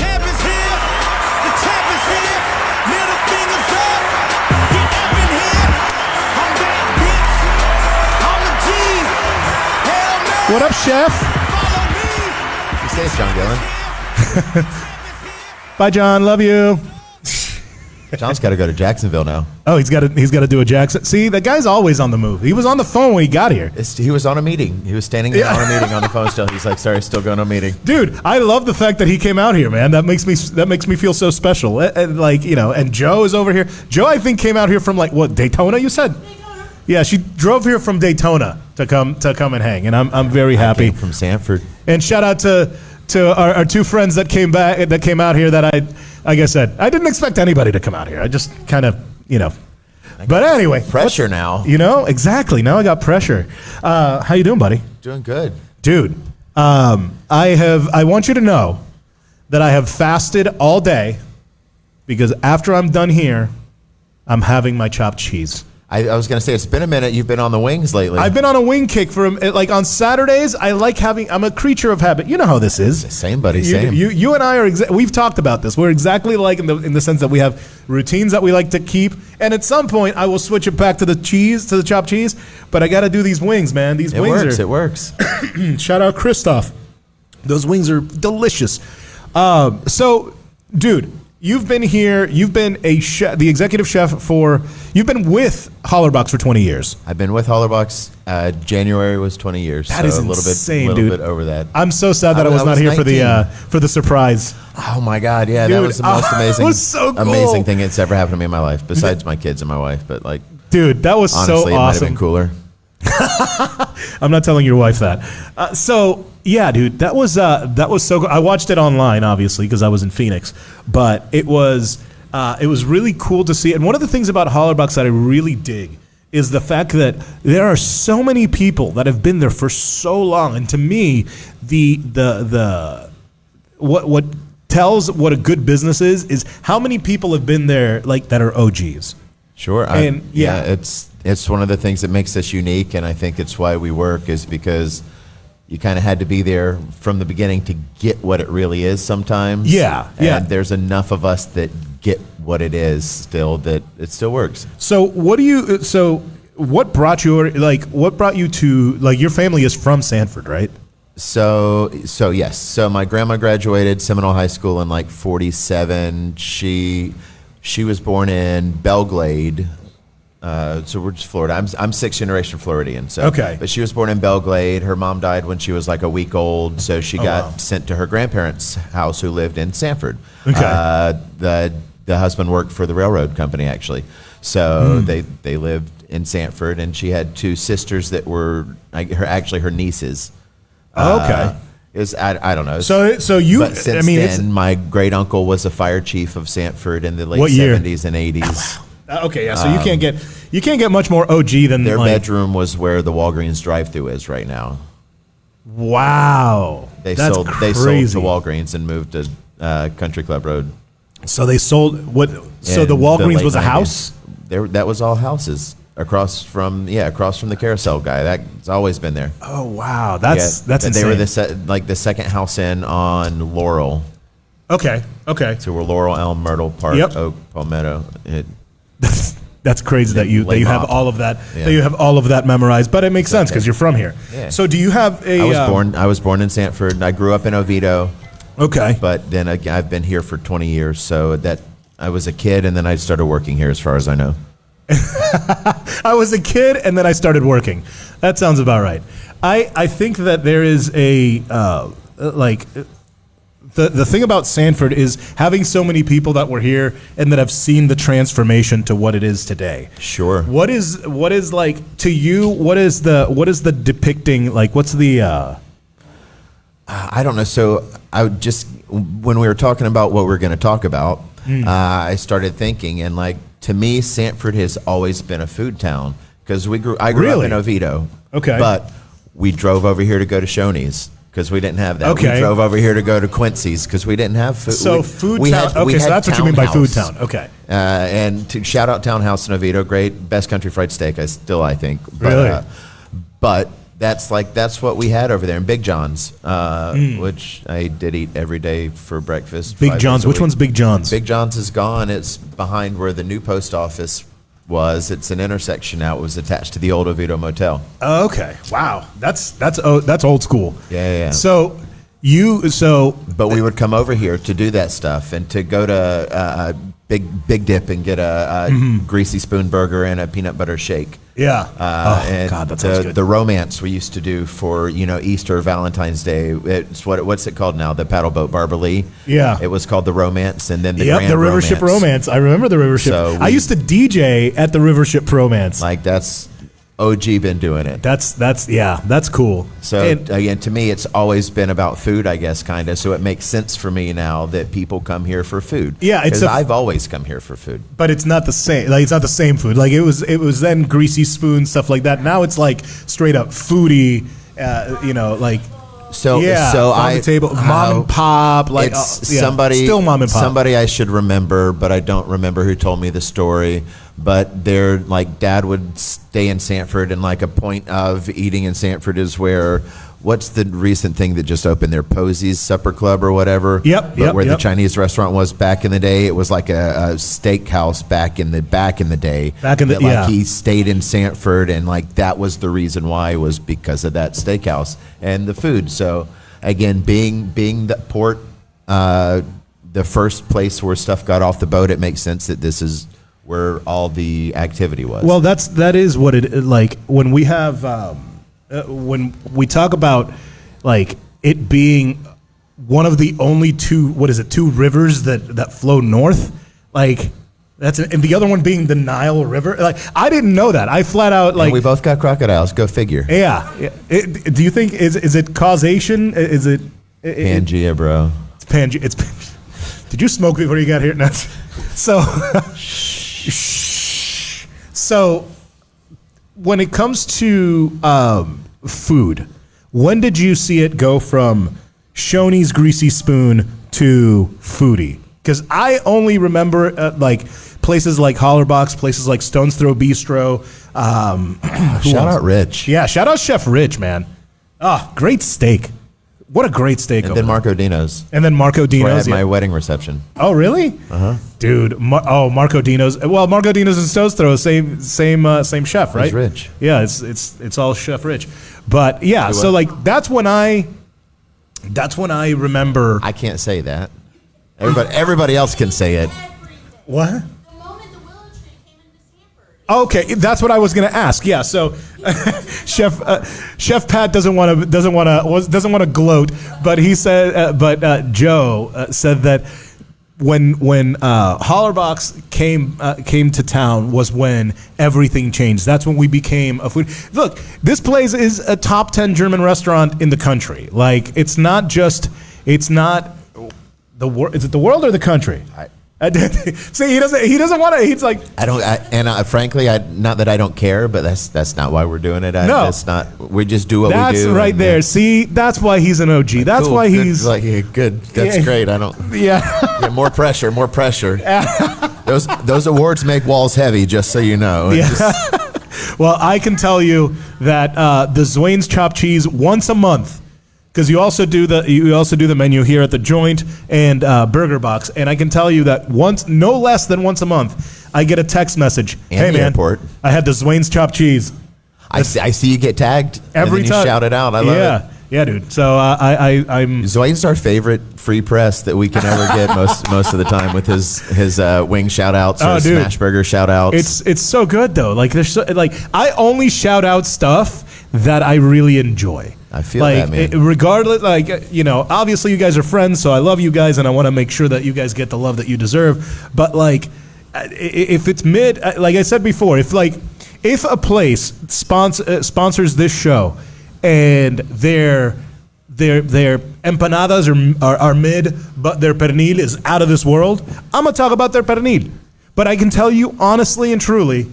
What up, Chef? safe, John Gyllin. Bye, John. Love you. John's got to go to Jacksonville now. Oh, he's got to do a Jackson. See, that guy's always on the move. He was on the phone when he got here. He was on a meeting. He was standing there on a meeting on the phone still. He's like, sorry, still going on a meeting. Dude, I love the fact that he came out here, man. That makes me feel so special. And like, you know, and Joe is over here. Joe, I think, came out here from like what, Daytona, you said? Daytona. Yeah, she drove here from Daytona to come and hang, and I'm very happy. I came from Sanford. And shout out to our two friends that came out here that like I said, I didn't expect anybody to come out here. I just kind of, you know. But anyway. Pressure now. You know, exactly. Now I got pressure. How you doing, buddy? Doing good. Dude, I want you to know that I have fasted all day because after I'm done here, I'm having my chopped cheese. I was going to say, it's been a minute. You've been on the wings lately. I've been on a wing kick like on Saturdays. I like I'm a creature of habit. You know how this is. Same, buddy. Same. You and I we've talked about this. We're exactly like in the sense that we have routines that we like to keep. And at some point, I will switch it back to the chopped cheese. But I got to do these wings, man. These wings It works. Shout out Christoph. Those wings are delicious. So, dude. You've been here. You've been the executive chef you've been with Hollerbach's for 20 years. I've been with Hollerbach's. January was 20 years. That is insane, dude. A little bit over that. I'm so sad that I was not here 19. for the surprise. Oh my God! Yeah, dude, that was the most amazing thing that's ever happened to me in my life, besides my kids and my wife. But like, dude, that was honestly, so awesome. It might have been cooler. I'm not telling your wife that. So yeah, dude, that was so cool. I watched it online, obviously, because I was in Phoenix, but it was really cool to see. And one of the things about Hollerbach's that I really dig is the fact that there are so many people that have been there for so long. And to me, what tells what a good business is how many people have been there like that are OGs. Sure. And it's one of the things that makes us unique, and I think it's why we work, is because you kind of had to be there from the beginning to get what it really is sometimes. Yeah. And there's enough of us that get what it is still, that it still works. So what brought you to, like, your family is from Sanford, right? So yes. So my grandma graduated Seminole High School in like 47. She was born in Belglade. So we're just Florida. I'm sixth generation Floridian. So okay. But she was born in Belglade. Her mom died when she was like a week old. So she got sent to her grandparents' house, who lived in Sanford. Okay. The husband worked for the railroad company, actually. So they lived in Sanford, and she had two sisters that were her nieces. Okay. I don't know. But since then, my great uncle was a fire chief of Sanford in the late 70s and 80s. Okay, yeah. So you can't get much more OG than their bedroom was where the Walgreens drive-thru is right now. Wow, They sold to Walgreens and moved to Country Club Road. So they sold what? So the Walgreens was a house. That was all houses across from the carousel guy. That's always been there. Oh wow, that's insane. They were the second house in on Laurel. Okay. So we're Laurel, Elm, Myrtle, Park, Oak, Palmetto. That's crazy that you have all of that. Yeah. That you have all of that memorized, but it makes sense because you're from here. Yeah. So do you have a? I was born in Sanford. I grew up in Oviedo. Okay. But then I've been here for 20 years. So that I was a kid, and then I started working here, as far as I know. I was a kid, and then I started working. That sounds about right. I think that there is a The thing about Sanford is having so many people that were here and that have seen the transformation to what it is today. Sure. What is like to you? What is the depicting, like? What's the? I don't know. So when we were talking about what we're going to talk about, I started thinking, and like, to me, Sanford has always been a food town because I grew up in Oviedo. Okay. But we drove over here to go to Shoney's, because we didn't have that. Okay. We drove over here to go to Quincy's because we didn't have food. So food town. So that's what you mean by food town. Okay. And to shout out Townhouse in Oviedo, great, best country fried steak. I think. But, really. But that's what we had over there in Big John's, which I did eat every day for breakfast. Big John's. Which one's Big John's? Big John's is gone. It's behind where the new post office was. It's an intersection now. It was attached to the old Oviedo Motel. Okay. Wow. That's old school. Yeah. So But we would come over here to do that stuff and to go to Big Dip and get a greasy spoon burger and a peanut butter shake. Yeah. And God, that sounds good. The romance we used to do for Easter, Valentine's Day. It's what's it called now? The paddle boat Barberlee. Yeah. It was called the Romance, and then the Yep, Grand the River Ship Romance. I remember the River Ship. I used to DJ at the River Ship Romance. Like that's OG been doing it. That's cool. So again, to me, it's always been about food, I guess, kind of. So it makes sense for me now that people come here for food. Yeah, because I've always come here for food. But it's not the same. Like it's not the same food. Like it was then greasy spoon stuff like that. Now it's like straight up foodie. Like. So on the table, mom and pop, like somebody, still mom and pop. Somebody I should remember, but I don't remember who told me the story. But they're like, Dad would stay in Sanford, and like a point of eating in Sanford is where. What's the recent thing that just opened there? Posey's Supper Club or whatever. Where the Chinese restaurant was back in the day. It was like a steakhouse back in the day. He stayed in Sanford, and like that was the reason why, was because of that steakhouse and the food. So again, being the port, the first place where stuff got off the boat, it makes sense that this is where all the activity was. Well, that is what it like when we have. When we talk about like it being one of the only two rivers that flow north, like and the other one being the Nile River. Like I didn't know that. I flat out like, and we both got crocodiles. Go figure. Yeah. Do you think is it causation? Is it Pangea, bro? It's Pangea. Did you smoke before you got here? No. So when it comes to food, when did you see it go from Shoney's Greasy Spoon to Foodie? Because I only remember like places like Hollerbach's, places like Stone's Throw Bistro. Shout out Rich. Yeah, shout out Chef Rich, man. Great steak. What a great steak. And then Marco Dino's. Where I had my wedding reception. Oh, really? Uh-huh. Dude, Marco Dino's. Well, Marco Dino's and Stone's Throw, same chef, right? He's Rich. Yeah, it's all Chef Rich. But yeah, so like that's when I remember. I can't say that. Everybody else can say it. What? Okay, that's what I was going to ask. Yeah, so Chef Pat doesn't want to gloat, but he said, Joe said that when Hollerbach's came to town was when everything changed. That's when we became a food. Look, this place is a top 10 German restaurant in the country. Like it's not the world. Is it the world or the country? See, he doesn't want to. He's like, frankly, not that I don't care, but that's not why we're doing it. No, that's not. We just do what we do. That's right there. See, that's why he's an OG. That's cool, why he's like good. That's great. I don't. Yeah. More pressure. Those awards make walls heavy. Just so you know. Yeah. Well, I can tell you that the Zouain's chopped cheese once a month. Because you also do the menu here at the Joint and Burgerbach, and I can tell you that no less than once a month, I get a text message. And hey man, airport. I had the Zouain's chopped cheese. I see you get tagged every and then time. You shout it out. I love it. Yeah, dude. So I'm. Zouain's our favorite free press that we can ever get most of the time with his wing shout outs or smash burger shout outs. It's so good though. Like I only shout out stuff that I really enjoy. I feel that, man. Regardless, obviously you guys are friends, so I love you guys, and I want to make sure that you guys get the love that you deserve. But if it's like I said before, if a place sponsors this show, and their empanadas are mid, but their pernil is out of this world, I'm gonna talk about their pernil. But I can tell you honestly and truly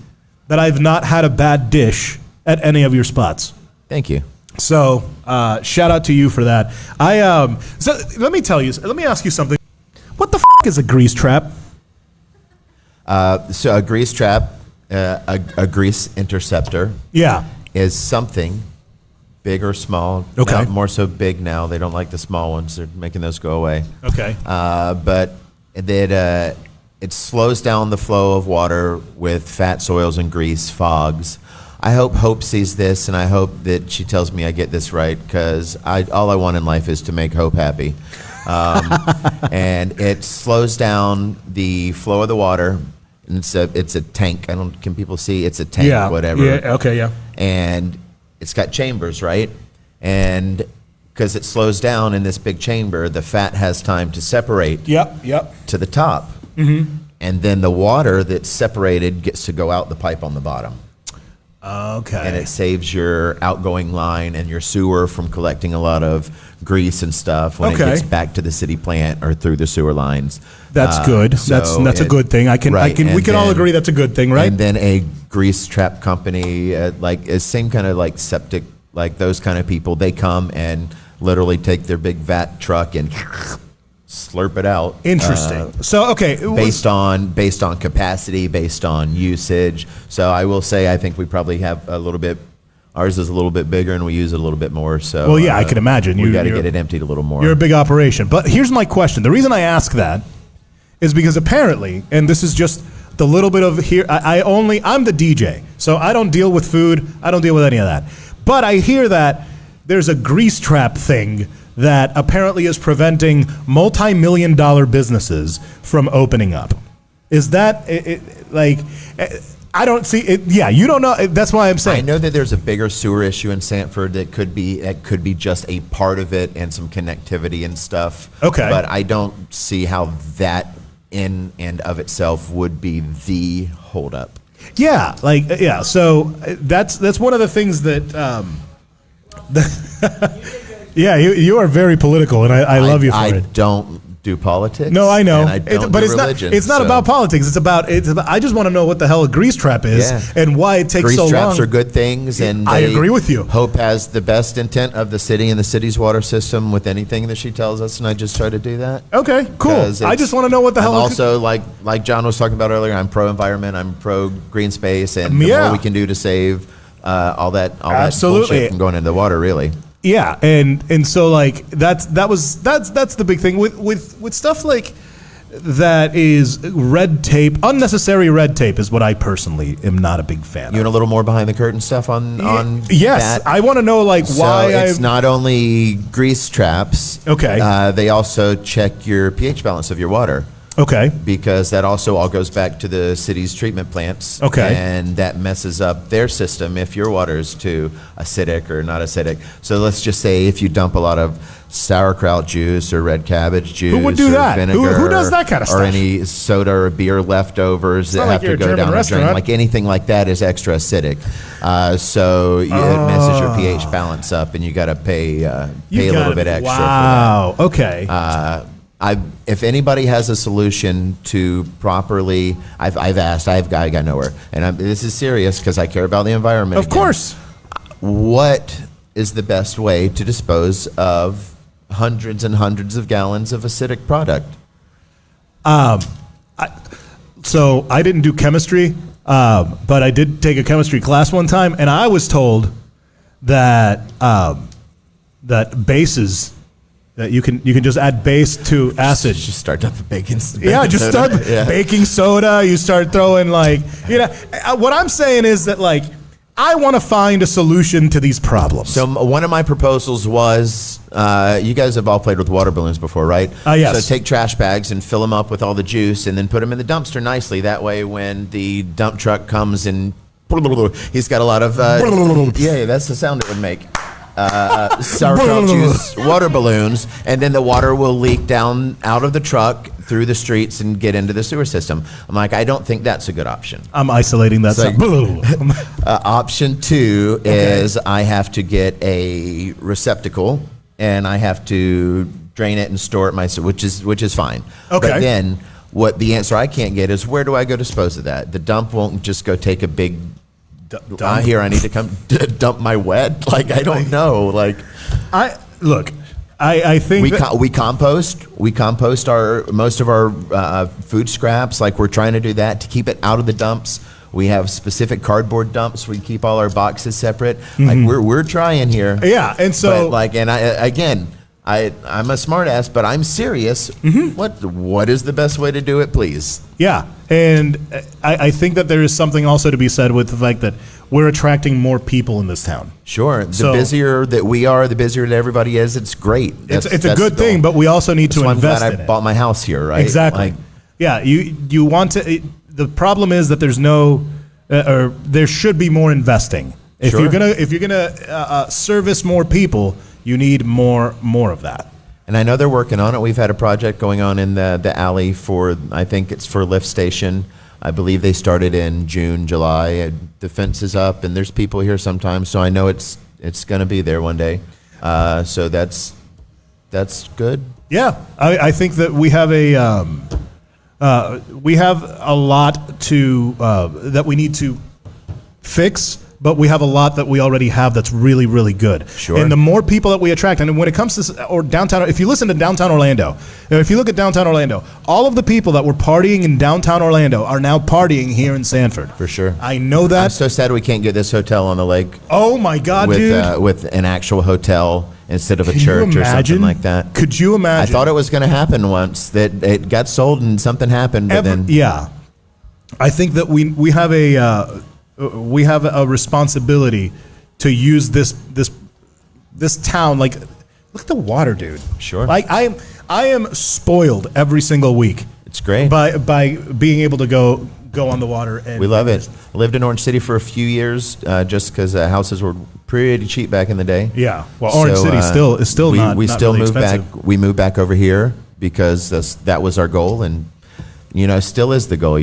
that I've not had a bad dish at any of your spots. Thank you. So, shout out to you for that. So let me ask you something. What the is a grease trap? So a grease trap, a grease interceptor. Yeah. Is something big or small. Okay. Now, more so big now. They don't like the small ones. They're making those go away. Okay. But that it slows down the flow of water with fat, soils, and grease, fogs. I hope Hope sees this, and I hope that she tells me I get this right, because all I want in life is to make Hope happy. And it slows down the flow of the water. And it's a tank. Can people see? It's a tank, whatever. Yeah. Okay. Yeah. And it's got chambers, right? And because it slows down in this big chamber, the fat has time to separate. Yep. To the top. Mm-hmm. And then the water that's separated gets to go out the pipe on the bottom. Okay. And it saves your outgoing line and your sewer from collecting a lot of grease and stuff when it gets back to the city plant or through the sewer lines. That's good. So that's a good thing. We can all agree that's a good thing, right? And then a grease trap company, same kind of like septic, like those kind of people, they come and literally take their big vat truck and slurp it out. Interesting. Based on capacity, based on usage. So I will say, I think we probably have a little bit. Ours is a little bit bigger, and we use it a little bit more. So well, yeah, I can imagine. We got to get it emptied a little more. You're a big operation. But here's my question. The reason I ask that is because apparently, and this is just the little bit of here. I'm the DJ, so I don't deal with food. I don't deal with any of that. But I hear that there's a grease trap thing that apparently is preventing multi-million-dollar businesses from opening up. Is that I don't see it. Yeah, you don't know. That's why I'm saying. I know that there's a bigger sewer issue in Sanford that could be just a part of it and some connectivity and stuff. Okay. But I don't see how that in and of itself would be the holdup. Yeah, So that's one of the things that. Yeah, you are very political, and I love you for it. I don't do politics. No, I know, and I don't but do it's religion, not about politics. It's about. I just want to know what the hell a grease trap is and why it takes grease so long. Grease traps are good things, and I agree with you. Hope has the best intent of the city and the city's water system with anything that she tells us, and I just try to do that. Okay, cool. I just want to know what the hell. I'm also like John was talking about earlier. I'm pro environment. I'm pro green space, and the more we can do to save all that bullshit from going into the water, really. Yeah, and so that's the big thing with stuff like that is red tape. Unnecessary red tape is what I personally am not a big fan of. You want a little more behind the curtain stuff on yes, that? I want to know why. It's not only grease traps. Okay. They also check your pH balance of your water. Okay. Because that also all goes back to the city's treatment plants. Okay. And that messes up their system if your water is too acidic or not acidic. So let's just say if you dump a lot of sauerkraut juice or red cabbage juice, who would do that? Vinegar, who does that kind of stuff? Or any soda or beer leftovers that have to go down the drain, like anything like that is extra acidic. So it messes your pH balance up, and you got to pay a little bit extra. Wow. For that. Okay. If anybody has a solution to properly, I've asked. I got nowhere, and this is serious because I care about the environment. Of course. What is the best way to dispose of hundreds and hundreds of gallons of acidic product? So I didn't do chemistry, but I did take a chemistry class one time, and I was told that that bases. That you can just add base to acid. Just start dumping baking soda. Yeah, just start baking soda. You start throwing what I'm saying is that I want to find a solution to these problems. So one of my proposals was, you guys have all played with water balloons before, right? Yes. So take trash bags and fill them up with all the juice, and then put them in the dumpster nicely. That way, when the dump truck comes and he's got a lot of that's the sound it would make. Sauerkraut juice water balloons, and then the water will leak down out of the truck through the streets and get into the sewer system. I'm like, I don't think that's a good option. I'm isolating that. Option 2 is I have to get a receptacle and I have to drain it and store it myself, which is fine. Okay. But then what the answer I can't get is, where do I go dispose of that? The dump won't just go take a big here I need to come dump my wet. I don't know. I think we compost most of our food scraps. We're trying to do that to keep it out of the dumps. We have specific cardboard dumps. We keep all our boxes separate. Mm-hmm. We're trying here. Yeah, and so I'm a smart ass, but I'm serious. Mm-hmm. What is the best way to do it, please? Yeah, and I think that there is something also to be said with the fact that we're attracting more people in this town. Sure. The So- busier that we are, the busier that everybody is. It's great. It's a That's good the thing, goal. but we also need That's to why I'm invest glad in I it. bought my house here, right? Exactly. Like, Yeah, you want to. The problem is that there's no, or there should be more investing. If Sure. you're gonna service more people, you need more of that. and I know they're working on it. We've had a project going on in the alley for, I think it's for lift station. I believe they started in June, July. The fence is up, and there's people here sometimes, so I know it's going to be there one day. So that's good. Yeah, I think that we have a lot to that we need to fix, but we have a lot that we already have that's really, really good. Sure. And the more people that we attract, and when it comes to or downtown, if you listen to downtown Orlando, if you look at downtown Orlando, all of the people that were partying in downtown Orlando are now partying here in Sanford. For sure. I know that. I'm so sad we can't get this hotel on the lake Oh my God, dude! with an actual hotel instead of a Can you church or something imagine? like that. Could you I imagine? thought it was going to happen once, that it got sold and something happened, but then Yeah, I think that we have a responsibility to use this town. Like, look at the water, dude. Sure. Like I am spoiled every single week. It's great. by being able to go on the water. And We love it. I lived in Orange City for a few years just because houses were pretty cheap back in the day. Yeah. Well, Orange City is still we, not. We not still really moved expensive. back. We moved back over here because that was our goal, and still is the goal.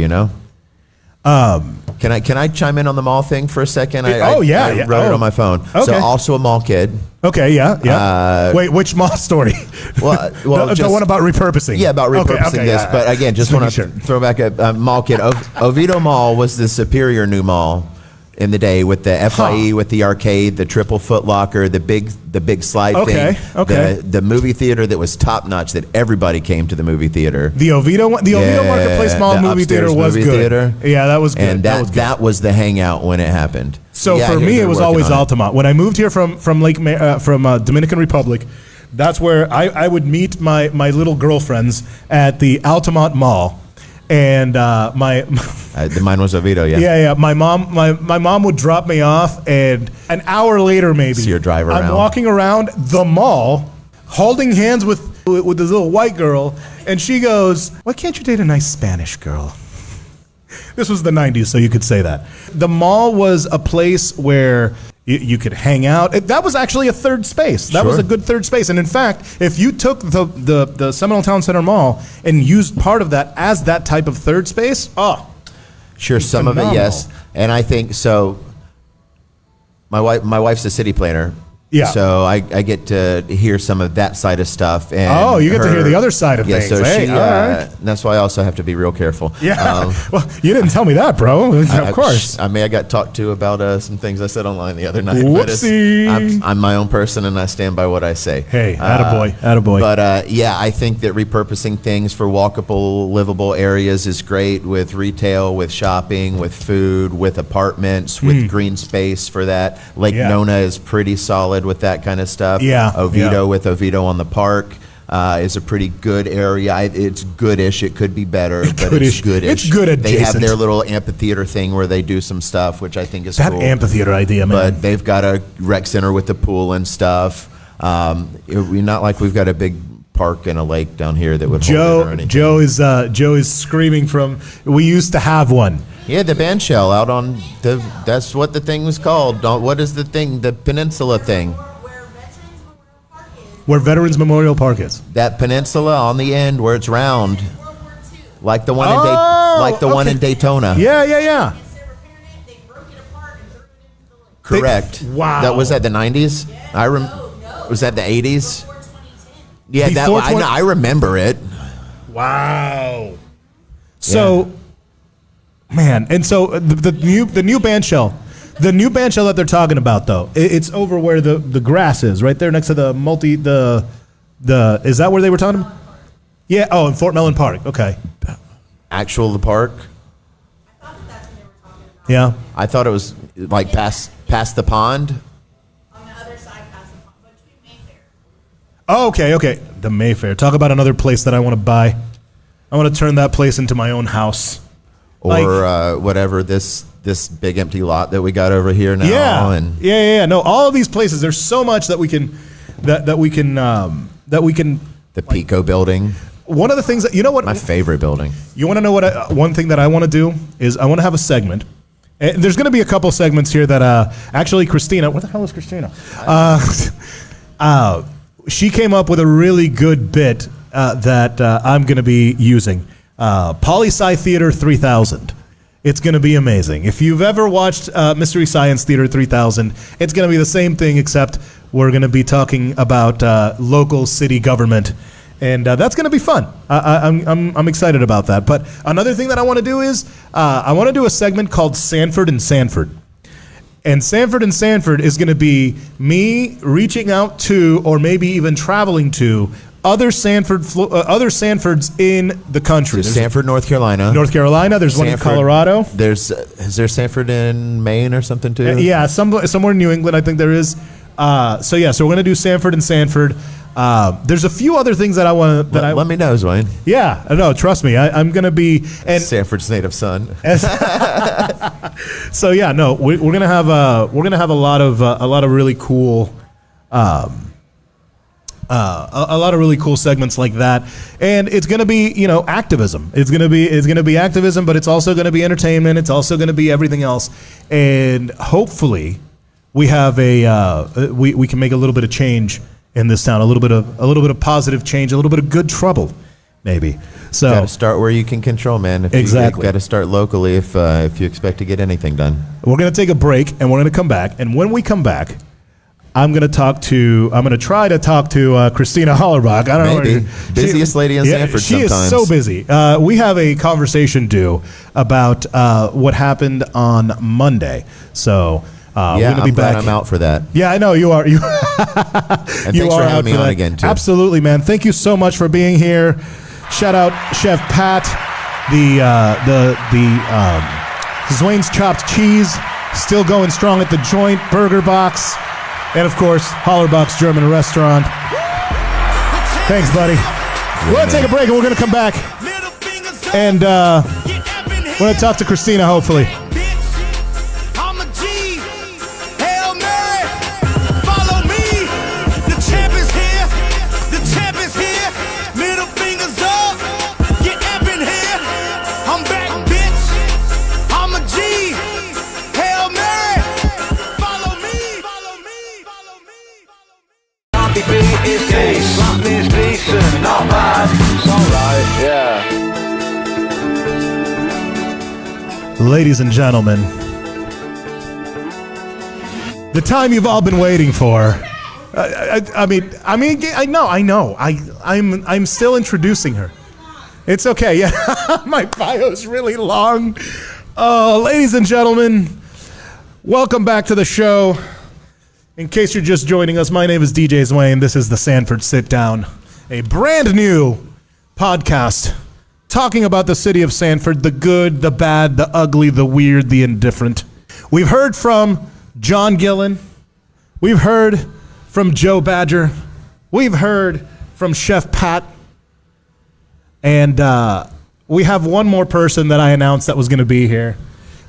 Can I chime in on the mall thing for a second? I yeah. wrote it Oh. on my phone. Okay. So also a mall kid. Okay. Yeah. Wait, which mall story? Well, the just- one about repurposing. Yeah, about repurposing Okay, this. yeah. But again, just want to Sure. throw back a mall kid. Oviedo Mall was the superior new mall in the day, with the FYE, with the arcade, the triple Foot Locker, the big slide Okay, thing. okay. The movie theater that was top notch, that everybody came to the movie theater. The Oviedo Marketplace Mall the movie theater upstairs was movie good. theater. Yeah, that was good. And was good. that was the hangout when it happened. So Yeah, for here me, they're it was working always on it. Altamont. When I moved here from Dominican Republic, that's where I would meet my little girlfriends at the Altamont Mall, and Mine was Oviedo, yeah. yeah. My mom would drop me off, and an hour later, maybe See her drive I'm around. walking around the mall, holding hands with this little white girl, and she goes, "Why can't you date a nice Spanish girl?" This was the 90s, so you could say that. The mall was a place where you could hang out. That was actually a third space. That was Sure. a good third space. And in fact, if you took the Seminole Town Center Mall and used part of that as that type of third space, Sure, some of it, phenomenal. yes. And I think so. My wife's a city planner. Yeah. So I get to hear some of that side of stuff. And you get to hear the other side of things. So Hey, she, all right. that's why I also have to be real careful. yeah. Well, you didn't tell me that, bro. Of course. I got talked to about some things I said online the other night. Whoopsie. But I'm my own person, and I stand by what I say. Hey, attaboy. But yeah, I think that repurposing things for walkable, livable areas is great, with retail, with shopping, with food, with apartments, with green space for that. Lake Yeah. Nona is pretty solid with that kind of stuff. Yeah, Oviedo yeah. with Oviedo on the Park. Is a pretty good area. It's goodish. It could be better, but Goodish. it's goodish. It's good They have adjacent. their little amphitheater thing where they do some stuff, which I think is That cool. amphitheater idea, man. But they've got a rec center with the pool and stuff. We're not like we've got a big park and a lake down here that would hold it or anything. Joe is screaming from. We used to have one. Yeah, the band shell out on the. That's what the thing was called. What is the thing? The peninsula thing. Where Veterans Memorial Park is. That peninsula on the end where it's round, like the one in Daytona. Yeah. Correct. Wow. That was at the 90s. Was that the 80s? Yeah, Before I remember it. Wow. So, man, and so the new band shell. The new band shell that they're talking about, though, it's over where the grass is, right there next to the is that where they were talking about? Yeah, in Fort Mellon Park. Okay. The park. Yeah. I thought it was like past the pond. On the other side past the pond, between Mayfair. Oh, okay. The Mayfair. Talk about another place that I want to buy. I want to turn that place into my own house. Or whatever this this big empty lot that we got over here now. Yeah. No, all of these places. There's so much that we can, that we can. The Pico building. One of the things that, you know what? My favorite building. You want to know what? One thing that I want to do is I want to have a segment. And there's going to be a couple segments here that actually Christina. Where the hell is Christina? She came up with a really good bit that I'm going to be using. Poli-Sci Theater 3000. It's going to be amazing. If you've ever watched Mystery Science Theater 3000, it's going to be the same thing, except we're going to be talking about local city government, and that's going to be fun. I'm excited about that. But another thing that I want to do is I want to do a segment called Sanford and Sanford. And Sanford and Sanford is going to be me reaching out to, or maybe even traveling to, other Sanfords in the country. So Sanford, North Carolina. There's one in Colorado. Is there Sanford in Maine or something too? Yeah, somewhere in New England, I think there is. So we're gonna do Sanford and Sanford. There's a few other things that I want. Let me know, Zouain. Yeah, no, trust me, I'm gonna be Sanford's native son. So yeah, no, we're gonna have a lot of really cool. A lot of really cool segments like that, and it's going to be activism. It's going to be activism, but it's also going to be entertainment. It's also going to be everything else, and hopefully, we have we can make a little bit of change in this town, a little bit of positive change, a little bit of good trouble, maybe. So got to start where you can control, man. Exactly. You got to start locally if you expect to get anything done. We're going to take a break, and we're going to come back, and when we come back, I'm going to try to talk to Christina Hollerbach. I don't Maybe. know. Busiest lady in Sanford she sometimes. is so busy. We have a conversation due about what happened on Monday. So we're going to be back. I'm out for that. Yeah, I know you are. And thanks for having me on again, too. Absolutely, man. Thank you so much for being here. Shout out Chef Pat, the Zouain's Chopped Cheese, still going strong at the joint, Burgerbach. And, of course, Hollerbach's German restaurant. Thanks, buddy. We're going to take a break, and we're going to come back. And we're going to talk to Christina, hopefully. Ladies and gentlemen, the time you've all been waiting for. I know. I'm still introducing her. It's okay. Yeah, my bio's really long. Ladies and gentlemen, welcome back to the show. In case you're just joining us, my name is DJ Zouain. This is the Sanford Sitdown, a brand new podcast talking about the city of Sanford, the good, the bad, the ugly, the weird, the indifferent. We've heard from John Gyllin. We've heard from Joe Badger. We've heard from Chef Pat. And we have one more person that I announced that was going to be here.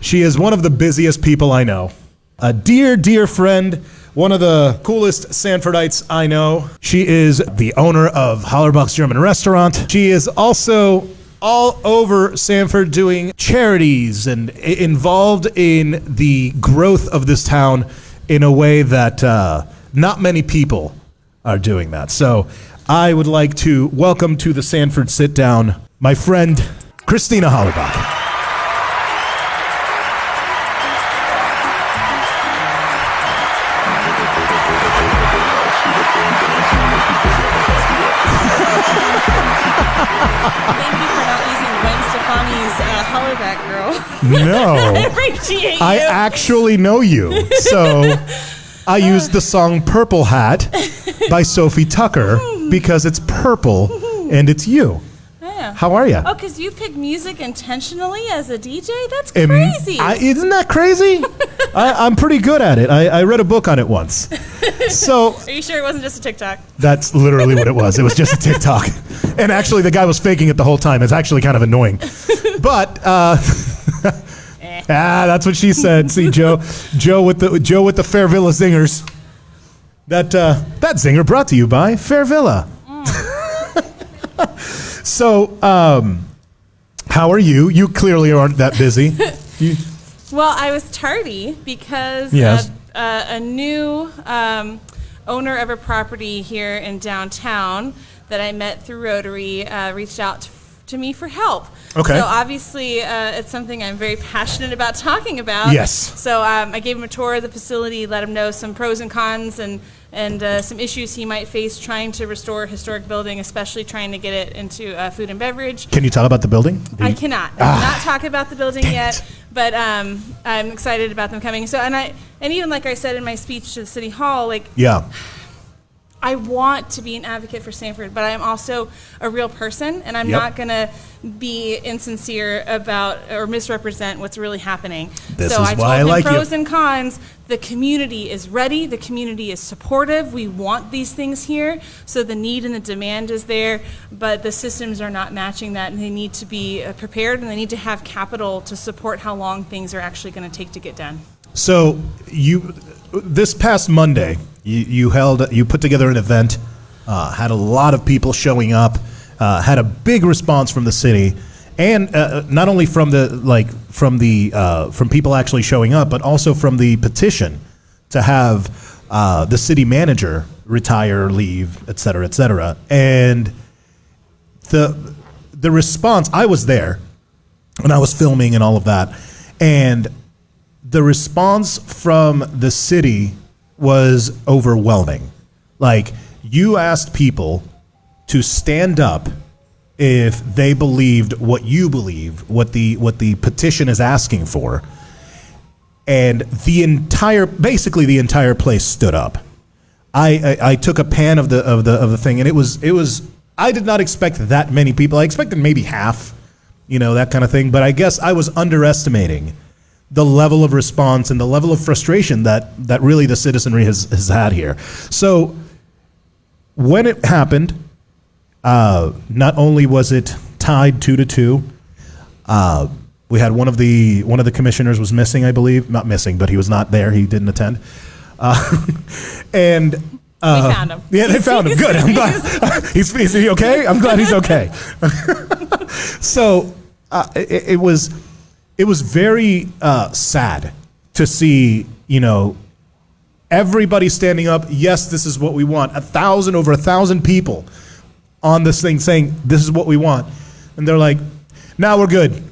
She is one of the busiest people I know. A dear, dear friend. One of the coolest Sanfordites I know. She is the owner of Hollerbach's German restaurant. She is also all over Sanford doing charities and involved in the growth of this town in a way that not many people are doing that. So I would like to welcome to the Sanford Sitdown my friend, Christina Hollerbach. Thank you for not using Gwen Stefani's Hollerbach girl. No. I appreciate you. I actually know you. So I used the song Purple Hat by Sophie Tucker because it's purple and it's you. Yeah. How are you? Oh, because you pick music intentionally as a DJ? That's crazy. Isn't that crazy? I'm pretty good at it. I read a book on it once. So are you sure it wasn't just a TikTok? That's literally what it was. It was just a TikTok. And actually, the guy was faking it the whole time. It's actually kind of annoying. But That's what she said. See, Joe with the Fairvilla zingers. That zinger brought to you by Fairvilla. So, how are you? You clearly aren't that busy. Well, I was tardy because Yes. a new owner of a property here in downtown that I met through Rotary reached out to me for help. Okay. So obviously it's something I'm very passionate about talking about. Yes. So I gave him a tour of the facility, let him know some pros and cons and some issues he might face trying to restore a historic building, especially trying to get it into food and beverage. Can you talk about the building? I cannot. I cannot talk about the building yet, but I'm excited about them coming. So and even like I said in my speech to the city hall, like Yeah. I want to be an advocate for Sanford, but I'm also a real person, and I'm Yep. not going to be insincere about or misrepresent what's really happening. This so is I why I told him like you. pros and cons. The community is ready. The community is supportive. We want these things here, so the need and the demand is there, but the systems are not matching that, and they need to be prepared, and they need to have capital to support how long things are actually going to take to get done. So this past Monday, you put together an event, had a lot of people showing up, had a big response from the city, and not only from people actually showing up, but also from the petition to have the city manager retire, leave, et cetera, et cetera. And the response, I was there, and I was filming and all of that, and the response from the city was overwhelming. Like, you asked people to stand up if they believed what you believe, what the petition is asking for, and basically the entire place stood up. I took a pan of the thing, and it was I did not expect that many people. I expected maybe half, that kind of thing. But I guess I was underestimating the level of response and the level of frustration that really the citizenry has had here. So when it happened, not only was it tied 2-2, we had one of the commissioners was missing, I believe. Not missing, but he was not there. He didn't attend. And We found him. yeah, they found him. Good. I'm glad. Is he okay? I'm glad he's okay. So it was very sad to see, everybody standing up. Yes, this is what we want. Over 1,000 people on this thing saying this is what we want, and they're like, "Now we're good."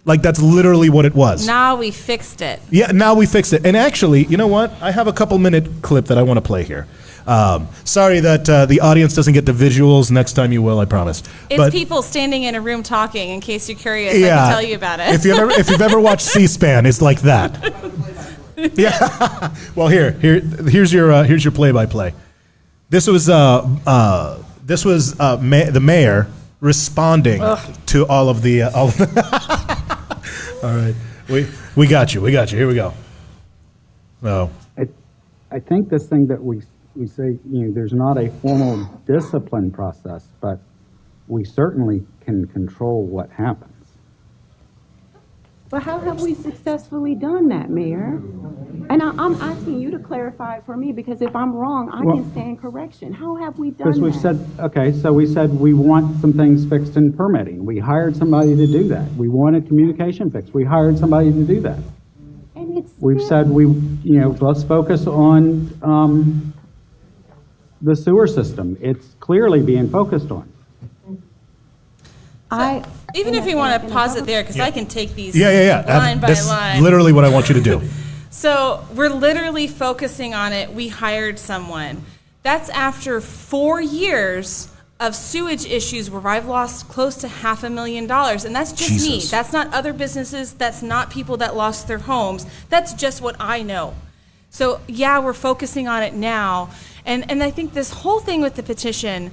Like, that's literally what it was. Now we fixed it. Yeah, now we fixed it. And actually, you know what? I have a couple-minute clip that I want to play here. Sorry that the audience doesn't get the visuals. Next time you will, I promise. It's people standing in a room talking. In case you're curious, I Yeah, can tell you about it. if you've ever watched C-SPAN, it's like that. Yeah. Well, here's your play-by-play. This was the mayor responding to all of the. All right, we got you. Here we go. Oh. I think this thing that we say, there's not a formal discipline process, but we certainly can control what happens. But how have we successfully done that, Mayor? And I'm asking you to clarify it for me, because if I'm wrong, I can stand correction. How have we done that? Because we said we want some things fixed in permitting. We hired somebody to do that. We wanted communication fixed. We hired somebody to do that. And We've said let's focus on the sewer system. It's clearly being focused on. Even if you want to pause it there, because I can take these Yeah. line by This line. is literally what I want you to do. So we're literally focusing on it. We hired someone. That's after 4 years of sewage issues where I've lost close to $500,000. And that's just me. Jesus. That's not other businesses. That's not people that lost their homes. That's just what I know. So yeah, we're focusing on it now. And I think this whole thing with the petition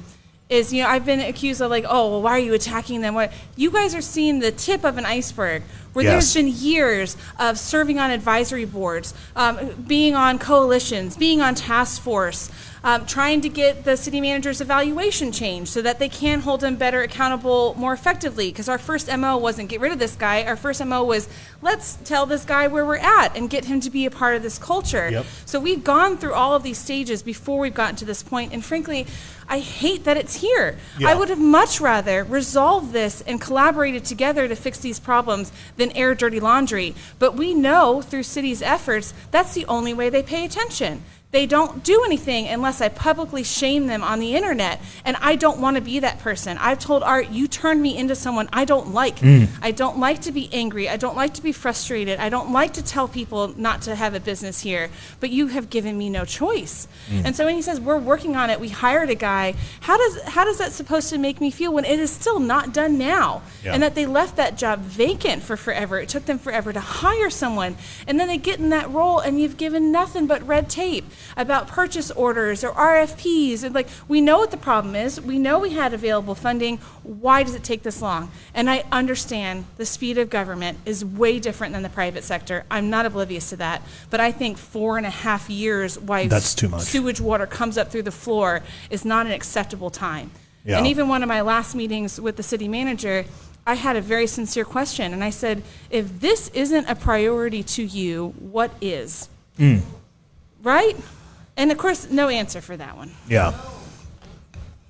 is, I've been accused of why are you attacking them? You guys are seeing the tip of an iceberg. where there's been years of serving on advisory boards, being on coalitions, being on task force, trying to get the city manager's evaluation changed so that they can hold him better accountable more effectively. Because our first MO wasn't get rid of this guy. Our first MO was let's tell this guy where we're at and get him to be a part of this culture. Yep. So we've gone through all of these stages before we've gotten to this point. And frankly, I hate that it's here. Yeah. I would have much rather resolved this and collaborated together to fix these problems than air dirty laundry. But we know through city's efforts, that's the only way they pay attention. They don't do anything unless I publicly shame them on the internet. And I don't want to be that person. I've told Art, you turned me into someone I don't like. I don't like to be angry. I don't like to be frustrated. I don't like to tell people not to have a business here. But you have given me no choice. And so when he says, we're working on it, we hired a guy, how does that supposed to make me feel when it is still not done now? And that they left that job vacant for forever. It took them forever to hire someone. And then they get in that role and you've given nothing but red tape about purchase orders or RFPs. And we know what the problem is. We know we had available funding. Why does it take this long? And I understand the speed of government is way different than the private sector. I'm not oblivious to that. But I think 4.5 years while that's too much. Sewage water comes up through the floor is not an acceptable time. Yeah. And even one of my last meetings with the city manager, I had a very sincere question. And I said, if this isn't a priority to you, what is? Right? And of course, no answer for that one. Yeah.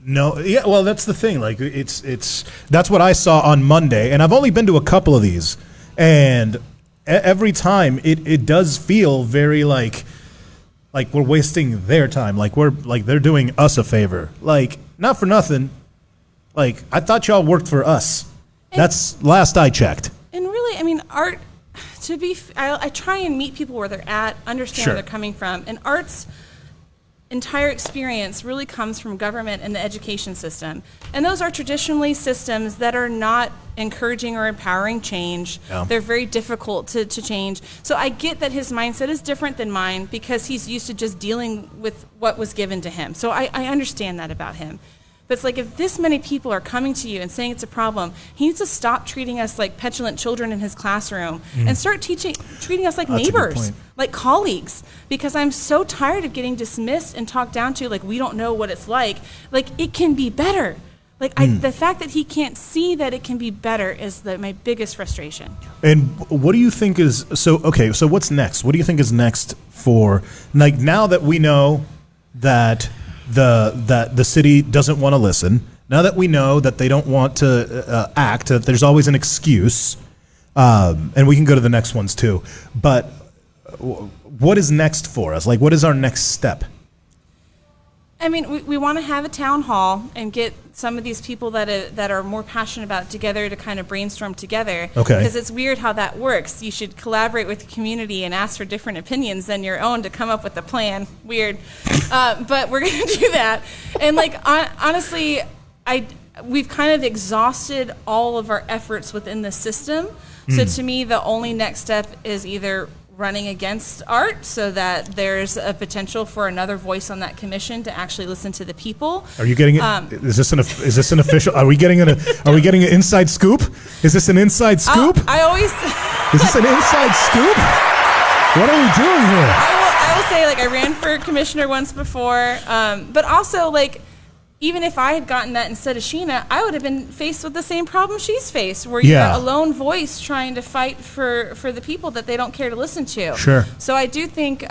No. Yeah. Well, that's the thing. It's that's what I saw on Monday, and I've only been to a couple of these, and every time it does feel very like we're wasting their time. They're doing us a favor. Not for nothing. I thought y'all worked for us. That's last I checked. And really, I mean, Art. I try and meet people where they're at, understand where they're coming from, and Art's entire experience really comes from government and the education system. And those are traditionally systems that are not encouraging or empowering change. Yeah. They're very difficult to change. So I get that his mindset is different than mine because he's used to just dealing with what was given to him. So I understand that about him. But it's if this many people are coming to you and saying it's a problem, he needs to stop treating us like petulant children in his classroom and start treating us like neighbors, like colleagues. Because I'm so tired of getting dismissed and talked down to we don't know what it's like. It can be better. The fact that he can't see that it can be better is my biggest frustration. And what do you think is so what's next? What do you think is next for now that we know that the city doesn't want to listen, now that we know that they don't want to act, that there's always an excuse, and we can go to the next ones too, but what is next for us? What is our next step? I mean, we want to have a town hall and get some of these people that are more passionate about it together to kind of brainstorm together. Okay. Because it's weird how that works. You should collaborate with the community and ask for different opinions than your own to come up with a plan. Weird. But we're going to do that. And honestly, we've kind of exhausted all of our efforts within the system. So to me, the only next step is either running against Art so that there's a potential for another voice on that commission to actually listen to the people. Are you getting it? Is this an official? Are we getting an inside scoop? Is this an inside scoop? Is this an inside scoop? What are we doing here? I will say I ran for commissioner once before, but also even if I had gotten that instead of Sheena, I would have been faced with the same problem she's faced, where you're a lone voice trying to fight for the people that they don't care to listen to. Sure. So I do think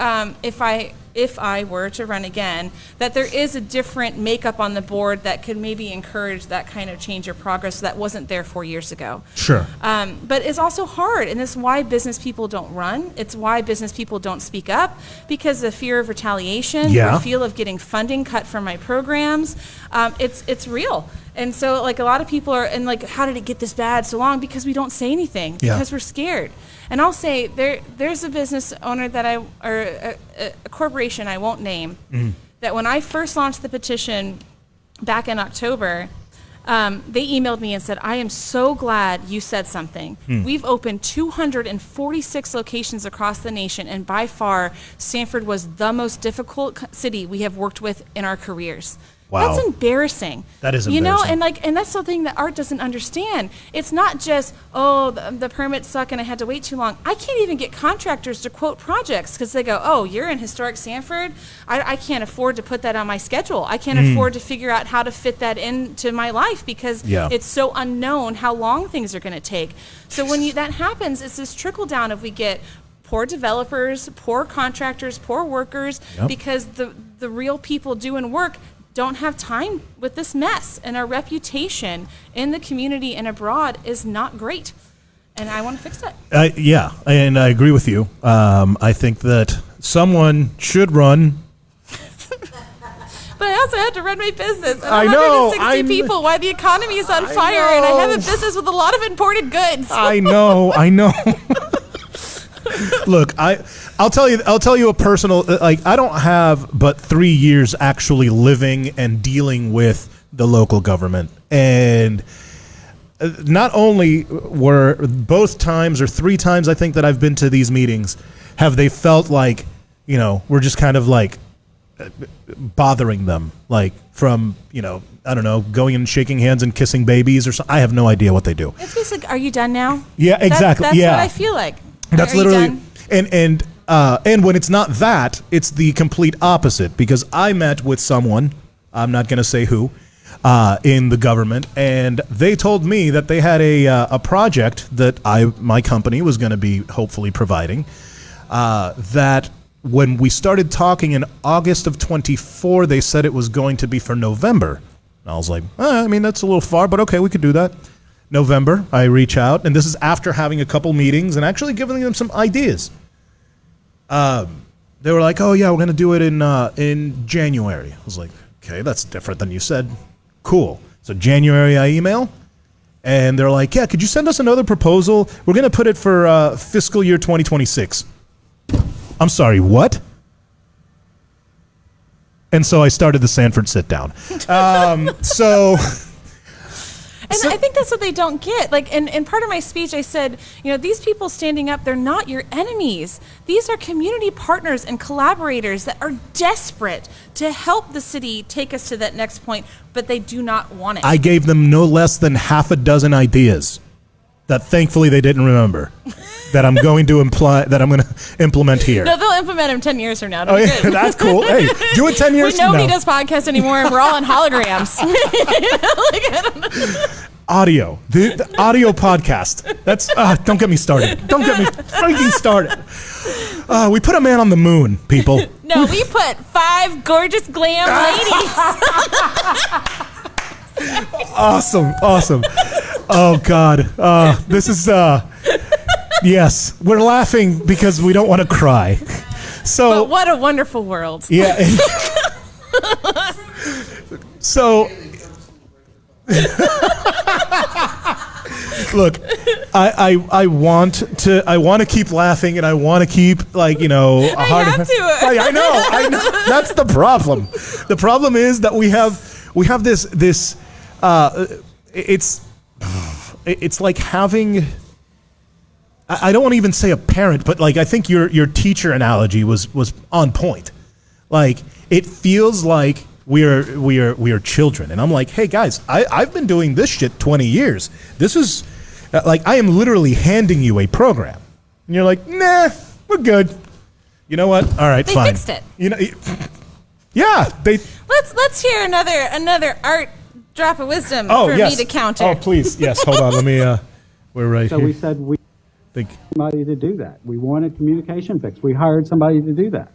if I were to run again, that there is a different makeup on the board that could maybe encourage that kind of change or progress that wasn't there 4 years ago. Sure. But it's also hard, and it's why business people don't run. It's why business people don't speak up, because of fear of retaliation, the feel of getting funding cut from my programs. It's real. And so a lot of people are, and how did it get this bad so long? Because we don't say anything, because we're scared. And I'll say there's a business owner or a corporation I won't name, that when I first launched the petition back in October, they emailed me and said, I am so glad you said something. We've opened 246 locations across the nation, and by far, Sanford was the most difficult city we have worked with in our careers. Wow. That's embarrassing. That is You know, embarrassing. and that's the thing that Art doesn't understand. It's not just, oh, the permits suck and I had to wait too long. I can't even get contractors to quote projects because they go, oh, you're in historic Sanford? I can't afford to put that on my schedule. I can't afford to figure out how to fit that into my life because it's so unknown how long things are going to take. So when that happens, it's this trickle down if we get poor developers, poor contractors, poor workers, because the real people doing work don't have time with this mess, and our reputation in the community and abroad is not great, and I want to fix it. Yeah, and I agree with you. I think that someone should run. But I also have to run my business, and I I'm know, 160 people while the economy is on fire, and I have a business with a lot of imported goods. I know. Look, I'll tell you a personal, like, I don't have but 3 years actually living and dealing with the local government. And not only were both times or 3 times I think that I've been to these meetings, have they felt like, you know, we're just kind of like bothering them, like from, you know, I don't know, going and shaking hands and kissing babies or something. I have no idea what they do. It's basically, are you done now? Yeah, exactly. That's what I feel like. That's literally, and when it's not that, it's the complete opposite. Because I met with someone, I'm not going to say who, in the government, and they told me that they had a project that my company was going to be hopefully providing. That when we started talking in August of 24, they said it was going to be for November. And I was like, I mean, that's a little far, but okay, we could do that. November, I reach out, and this is after having a couple meetings and actually giving them some ideas. They were like, "Oh yeah, we're gonna do it in January." I was like, "Okay, that's different than you said." Cool. So January, I email, and they're like, "Yeah, could you send us another proposal? We're gonna put it for fiscal year 2026." I'm sorry, what? And so I started the Sanford Sitdown. And I think that's what they don't get. Like, in part of my speech, I said, you know, these people standing up, they're not your enemies. These are community partners and collaborators that are desperate to help the city take us to that next point, but they do not want it. I gave them no less than half a dozen ideas that thankfully they didn't remember that I'm going to implement here. No, they'll implement them 10 years from now. Oh, yeah, that's cool. Hey, do it 10 years from now. Nobody does podcasts anymore, and we're all on holograms. I don't know. Audio. The audio podcast. That's, don't get me started. Don't get me freaking started. We put a man on the moon, people. No, we put 5 gorgeous glam ladies. Awesome. Oh, God. This is, yes, we're laughing because we don't want to cry. So, but what a wonderful world. Yeah. So, look, I want to keep laughing, and I want to keep, like, you know, I know. That's the problem. The problem is that we have this it's like having, I don't want to even say a parent, but like, I think your teacher analogy was on point. Like, it feels like we are children, and I'm like, hey guys, I've been doing this shit 20 years. This is like, I am literally handing you a program, and you're like, nah, we're good. You know what? All right, fine. They fixed it. You know, yeah. Let's hear another art drop of wisdom for me to counter. Oh, please, yes. Hold on, let me. We're right so here. we said we wanted somebody to do that. We wanted communication fixed. We hired somebody to do that.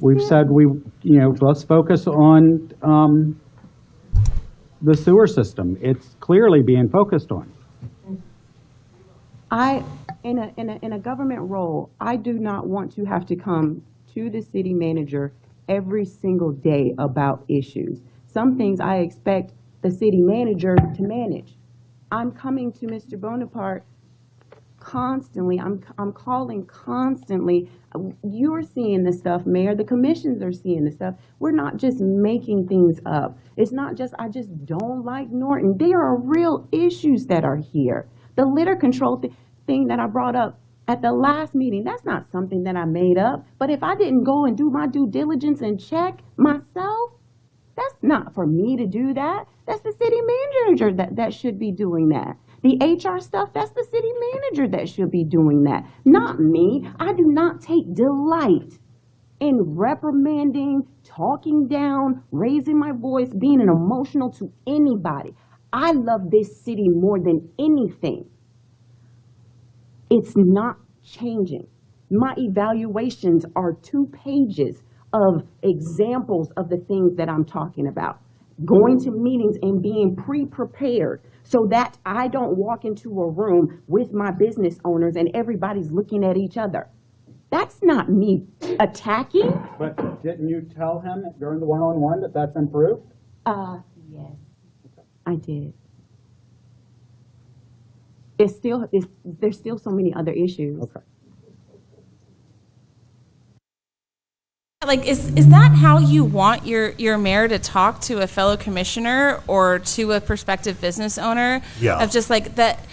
We've said let's focus on the sewer system. It's clearly being focused on. In a government role, I do not want to have to come to the city manager every single day about issues. Some things I expect the city manager to manage. I'm coming to Mr. Bonaparte constantly. I'm calling constantly. You're seeing this stuff, Mayor. The commissions are seeing this stuff. We're not just making things up. It's not just, I just don't like Norton. There are real issues that are here. The litter control thing that I brought up at the last meeting, that's not something that I made up. But if I didn't go and do my due diligence and check myself, not for me to do that. That's the city manager that should be doing that. The HR stuff, that's the city manager that should be doing that, not me. I do not take delight in reprimanding, talking down, raising my voice, being emotional to anybody. I love this city more than anything. It's not changing. My evaluations are 2 pages of examples of the things that I'm talking about. Going to meetings and being pre-prepared so that I don't walk into a room with my business owners and everybody's looking at each other. That's not me attacking. But didn't you tell him during the one-on-one that that's improved? Yes, I did. There's still so many other issues. Okay. Like, is that how you want your mayor to talk to a fellow commissioner or to a prospective business owner? Yeah. Of just like that,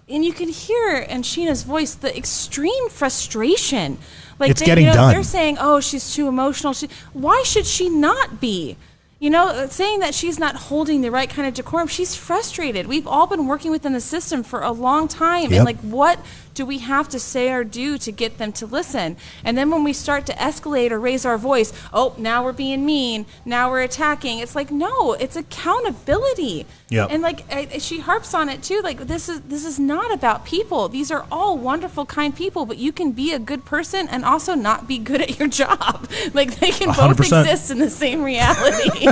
and you can hear in Sheena's voice the extreme frustration. Like it's getting done. They're saying, "Oh, she's too emotional." Why should she not be? Saying that she's not holding the right kind of decorum. She's frustrated. We've all been working within the system for a long time. Yep. And what do we have to say or do to get them to listen? And then when we start to escalate or raise our voice, now we're being mean. Now we're attacking. It's like, no, it's accountability. Yep. And she harps on it too. Like, this is not about people. These are all wonderful, kind people, but you can be a good person and also not be good at your job. Like, they can 100%. both exist in the same reality.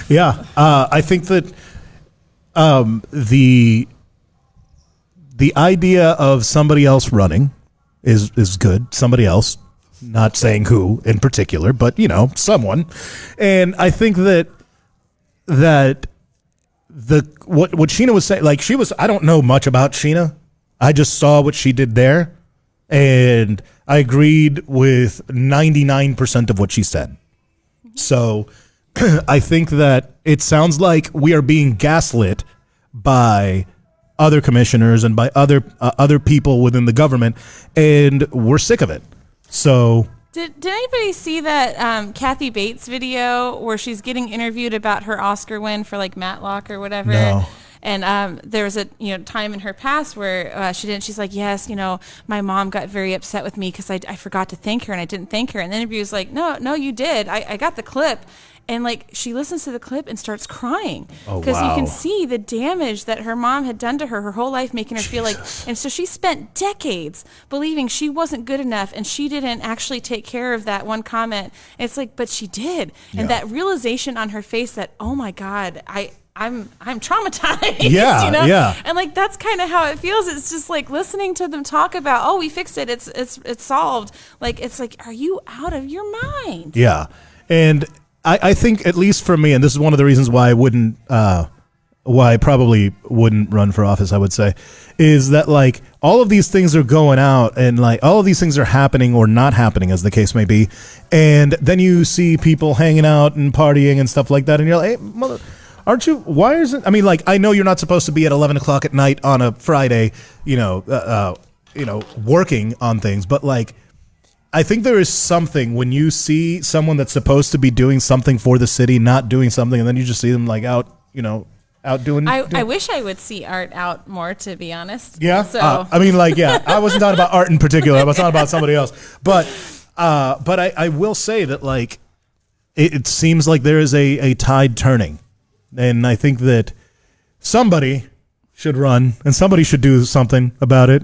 Yeah, I think that the idea of somebody else running is good. Somebody else, not saying who in particular, but someone. And I think that what Sheena was saying, like, I don't know much about Sheena. I just saw what she did there, and I agreed with 99% of what she said. So I think that it sounds like we are being gaslit by other commissioners and by other people within the government, and we're sick of it. So Did anybody see that Kathy Bates video where she's getting interviewed about her Oscar win for like Matlock or whatever? No. And there was a time in her past where she's like, yes, my mom got very upset with me because I forgot to thank her and I didn't thank her. And the interview was like, no, you did. I got the clip. And like, she listens to the clip and starts crying because you can see the damage that her mom had done to her whole life, making her feel like, and so she spent decades believing she wasn't good enough and she didn't actually take care of that one comment. And it's like, but she did. And that realization on her face that, oh my God, I'm traumatized. Yeah, yeah. And like, that's kind of how it feels. It's just like listening to them talk about, we fixed it. It's solved. Like, it's like, are you out of your mind? Yeah. And I think, at least for me, and this is one of the reasons why I probably wouldn't run for office, I would say, is that like all of these things are going out and like all of these things are happening or not happening, as the case may be. And then you see people hanging out and partying and stuff like that. And you're like, hey, aren't you? Why isn't? I mean, like, I know you're not supposed to be at 11 o'clock at night on a Friday, working on things, but like, I think there is something when you see someone that's supposed to be doing something for the city, not doing something, and then you just see them like out doing. I wish I would see Art out more, to be honest. Yeah. So I wasn't talking about Art in particular. I was talking about somebody else. But I will say that like it seems like there is a tide turning, and I think that somebody should run and somebody should do something about it.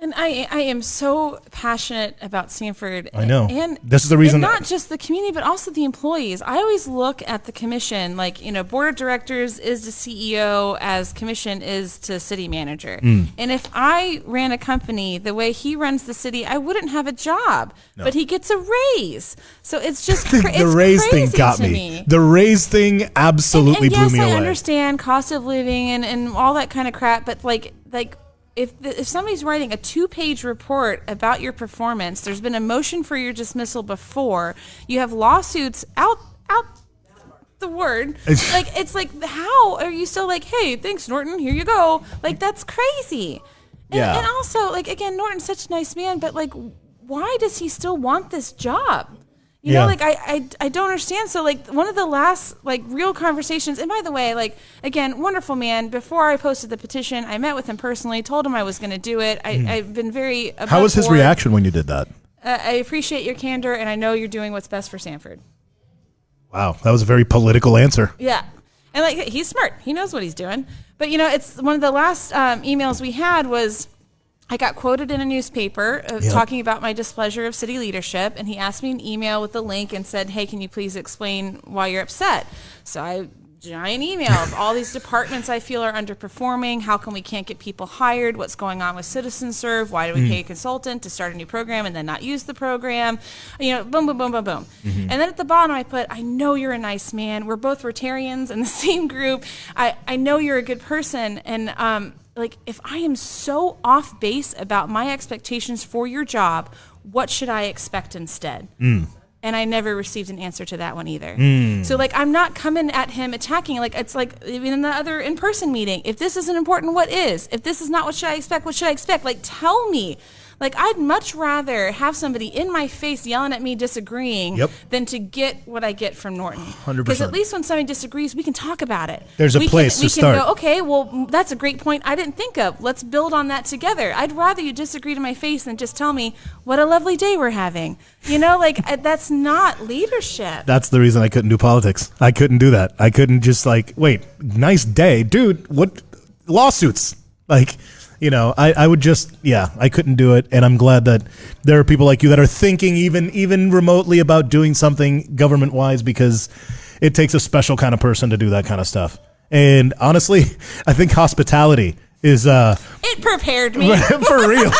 And I am so passionate about Sanford. I know. And this is the reason. And not just the community, but also the employees. I always look at the commission, like, board of directors is to CEO as commission is to city manager. And if I ran a company the way he runs the city, I wouldn't have a job. No. But he gets a raise. So it's just the raise thing got me. The raise thing absolutely blew me away. Yes, I understand cost of living and all that kind of crap, but like. If somebody's writing a 2-page report about your performance, there's been a motion for your dismissal before, you have lawsuits out the word, like, it's like, how are you still like, hey, thanks, Norton, here you go? Like, that's crazy. And also, like, again, Norton's such a nice man, but like, why does he still want this job? You know, like I don't understand. So like one of the last like real conversations, and by the way, like again, wonderful man. Before I posted the petition, I met with him personally, told him I was going to do it. I've been very above How was his board. reaction when you did that? I appreciate your candor, and I know you're doing what's best for Sanford. Wow, that was a very political answer. Yeah. And like he's smart. He knows what he's doing. But you know, it's one of the last emails we had was I got quoted in a newspaper talking about my displeasure of city leadership, and he asked me an email with a link and said, "Hey, can you please explain why you're upset?" So I giant email of all these departments I feel are underperforming. How come we can't get people hired? What's going on with Citizen Serve? Why do we pay a consultant to start a new program and then not use the program? You know, boom, boom, boom, boom, boom. And then at the bottom I put, I know you're a nice man. We're both Rotarians in the same group. I know you're a good person. And like, if I am so off base about my expectations for your job, what should I expect instead? And I never received an answer to that one either. So like, I'm not coming at him attacking. Like, it's like even in the other in-person meeting, if this isn't important, what is? If this is not what should I expect, what should I expect? Like, tell me. Like, I'd much rather have somebody in my face yelling at me disagreeing than to get what I get from Norton. 100%. Because at least when somebody disagrees, we can talk about it. There's a place to start. We can go, okay, well, that's a great point I didn't think of. Let's build on that together. I'd rather you disagree to my face than just tell me what a lovely day we're having. You know, like, that's not leadership. That's the reason I couldn't do politics. I couldn't do that. I couldn't just like, wait, nice day. Dude, what? Lawsuits. Like, you know, I would just, I couldn't do it. And I'm glad that there are people like you that are thinking even remotely about doing something government-wise, because it takes a special kind of person to do that kind of stuff. And honestly, I think hospitality is... it prepared me. For real.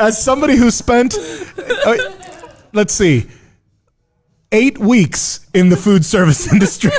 As somebody who spent, let's see, 8 weeks in the food service industry...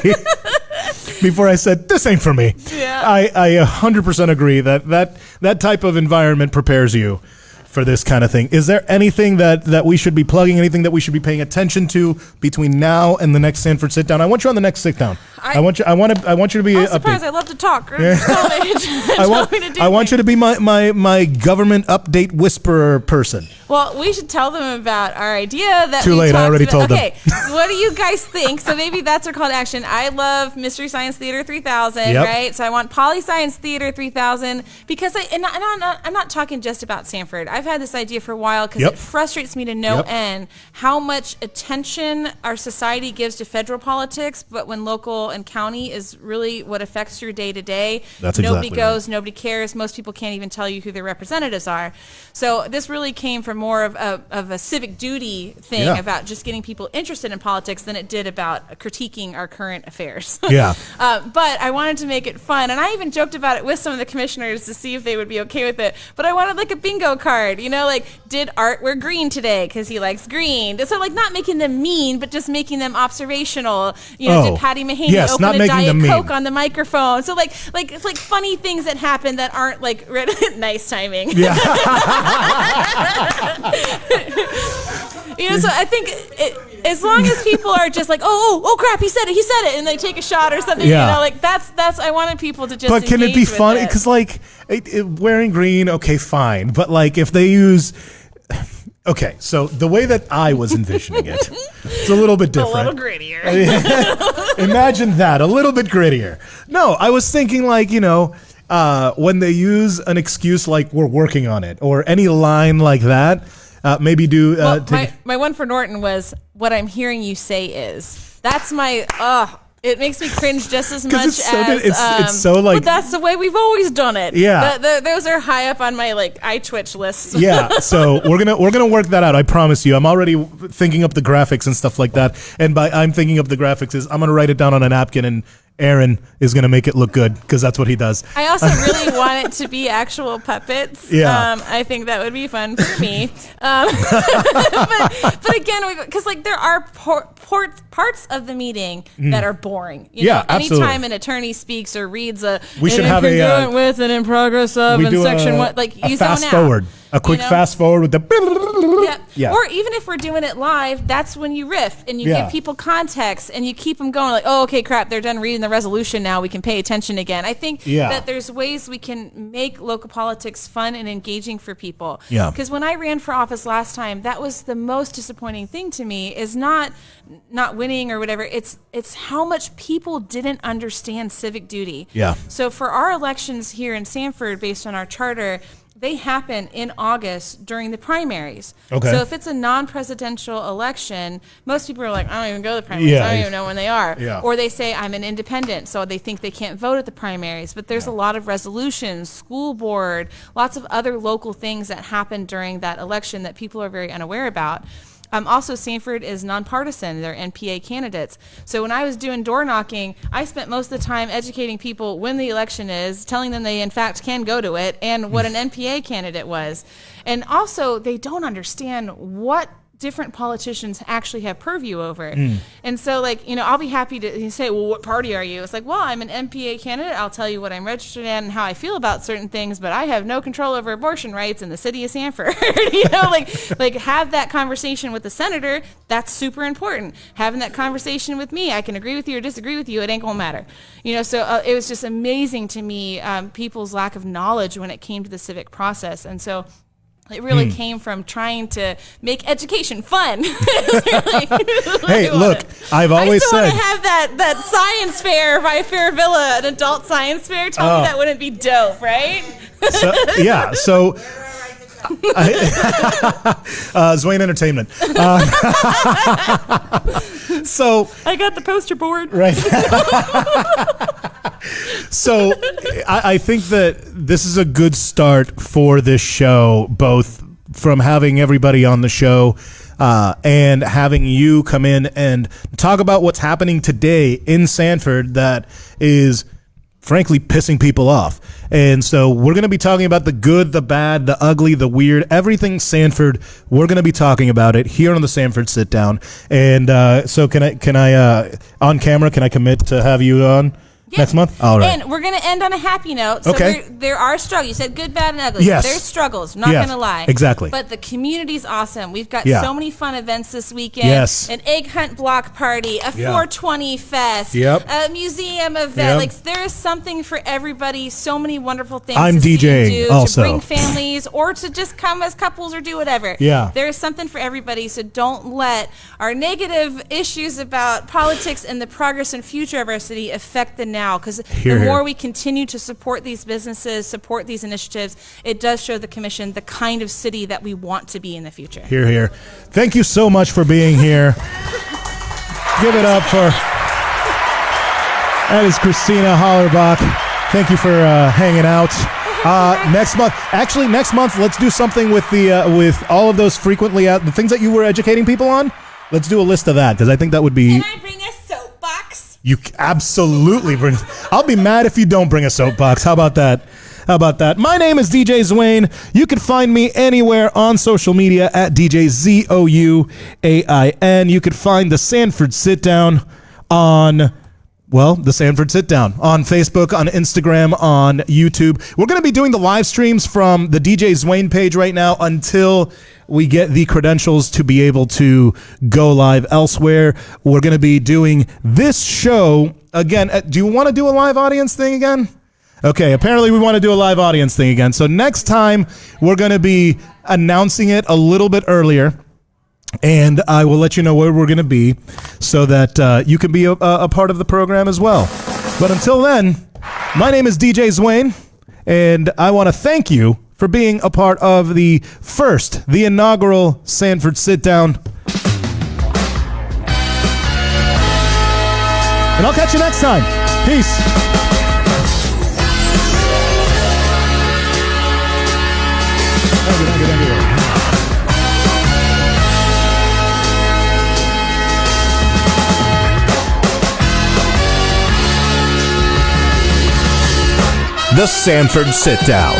before I said, this ain't for me. Yeah. I 100% agree that type of environment prepares you for this kind of thing. Is there anything that we should be plugging, anything that we should be paying attention to between now and the next Sanford Sit-Down? I want you on the next Sit-Down. I want you to be I'm surprised. I love to talk. I want you to be my government update whisperer person. Well, we should tell them about our idea that Too late, I already told them. Okay, what do you guys think? So maybe that's our call to action. I love Mystery Science Theater 3000, right? So I want Poly Science Theater 3000 because I'm not talking just about Sanford. I've had this idea for a while because it frustrates me to no end how much attention our society gives to federal politics, but when local and county is really what affects your day to day, nobody goes, nobody cares. Most people can't even tell you who their representatives are. So this really came from more of a civic duty thing about just getting people interested in politics than it did about critiquing our current affairs. But I wanted to make it fun, and I even joked about it with some of the commissioners to see if they would be okay with it. But I wanted like a bingo card, you know, like, did Art wear green today because he likes green? So like not making them mean, but just making them observational. You know, did Patty Mahaney open a Diet Coke on the microphone? So like it's like funny things that happen that aren't like nice timing. Yeah. You know, so I think as long as people are just like, oh crap, he said it, and they take a shot or something, you know, like that's I wanted people to just. But can it be funny? Because like wearing green, okay, fine, but like if they use. Okay, so the way that I was envisioning it, it's a little bit different. A little grittier. Imagine that, a little bit grittier. No, I was thinking like, you know, when they use an excuse like we're working on it or any line like that, maybe do... my one for Norton was, what I'm hearing you say is. That's my... It makes me cringe just as much as it's so like. But that's the way we've always done it. Yeah, those are high up on my like iTwitch list. Yeah, so we're gonna work that out. I promise you. I'm already thinking up the graphics and stuff like that. And by I'm thinking up the graphics is I'm gonna write it down on a napkin and Aaron is going to make it look good because that's what he does. I also really want it to be actual puppets. Yeah. I think that would be fun for me. But again, because like there are parts of the meeting that are boring. You know, absolutely. Anytime an attorney speaks or reads we should have with and in progress of and section what, like you zone out. A quick fast forward with the. Yeah. Or even if we're doing it live, that's when you riff and you give people context and you keep them going like, oh, okay, crap, they're done reading the resolution now. We can pay attention again. I think that there's ways we can make local politics fun and engaging for people. Yeah. Because when I ran for office last time, that was the most disappointing thing to me is not winning or whatever. It's how much people didn't understand civic duty. Yeah. So for our elections here in Sanford, based on our charter, they happen in August during the primaries. Okay. So if it's a non-presidential election, most people are like, I don't even go to the primaries. I don't even know when they are. Yeah. Or they say, I'm an independent, so they think they can't vote at the primaries. But there's a lot of resolutions, school board, lots of other local things that happen during that election that people are very unaware about. Also, Sanford is nonpartisan. They're NPA candidates. So when I was doing door knocking, I spent most of the time educating people when the election is, telling them they in fact can go to it, and what an NPA candidate was. And also, they don't understand what different politicians actually have purview over. And so, like, I'll be happy to say, well, what party are you? It's like, well, I'm an NPA candidate. I'll tell you what I'm registered in and how I feel about certain things, but I have no control over abortion rights in the city of Sanford. like have that conversation with the senator. That's super important. Having that conversation with me, I can agree with you or disagree with you. It ain't gonna matter. So it was just amazing to me, people's lack of knowledge when it came to the civic process. And so it really came from trying to make education fun. Hey, look, I've always said I still want to have that science fair by Fairvilla, an adult science fair. Tell me that wouldn't be dope, right? So Zouain Entertainment. So I got the poster board. Right. So I think that this is a good start for this show, both from having everybody on the show and having you come in and talk about what's happening today in Sanford that is frankly pissing people off. And so we're going to be talking about the good, the bad, the ugly, the weird, everything Sanford. We're going to be talking about it here on the Sanford Sit Down. And so can I on camera, can I commit to have you on next month? All right. And we're going to end on a happy note. So there are struggles. You said good, bad, and ugly. Yes. There's struggles. Not going to lie. Exactly. But the community's awesome. We've got so many fun events this weekend. Yes. An egg hunt block party, a 420 fest, a museum event. Like there is something for everybody. So many wonderful things I'm to DJing see and do, also. to bring families or to just come as couples or do whatever. Yeah. There is something for everybody. So don't let our negative issues about politics and the progress and future of our city affect the now. Because the more we continue to support these businesses, support these initiatives, it does show the commission the kind of city that we want to be in the future. Hear, hear. Thank you so much for being here. Give it up for... That is Christina Hollerbach. Thank you for hanging out. Next month, let's do something with the with all of those frequently the things that you were educating people on. Let's do a list of that because I think that would be... Can I bring a soapbox? You absolutely bring... I'll be mad if you don't bring a soapbox. How about that? My name is DJ Zouain. You can find me anywhere on social media at DJ ZOUAIN. You can find the Sanford Sit Down on... the Sanford Sit Down on Facebook, on Instagram, on YouTube. We're going to be doing the live streams from the DJ Zouain page right now until we get the credentials to be able to go live elsewhere. We're going to be doing this show again. Do you want to do a live audience thing again? Okay, apparently we want to do a live audience thing again. So next time we're going to be announcing it a little bit earlier. And I will let you know where we're going to be so that you can be a part of the program as well. But until then, my name is DJ Zouain, and I want to thank you for being a part of the inaugural Sanford Sit Down. And I'll catch you next time. Peace. The Sanford Sit Down.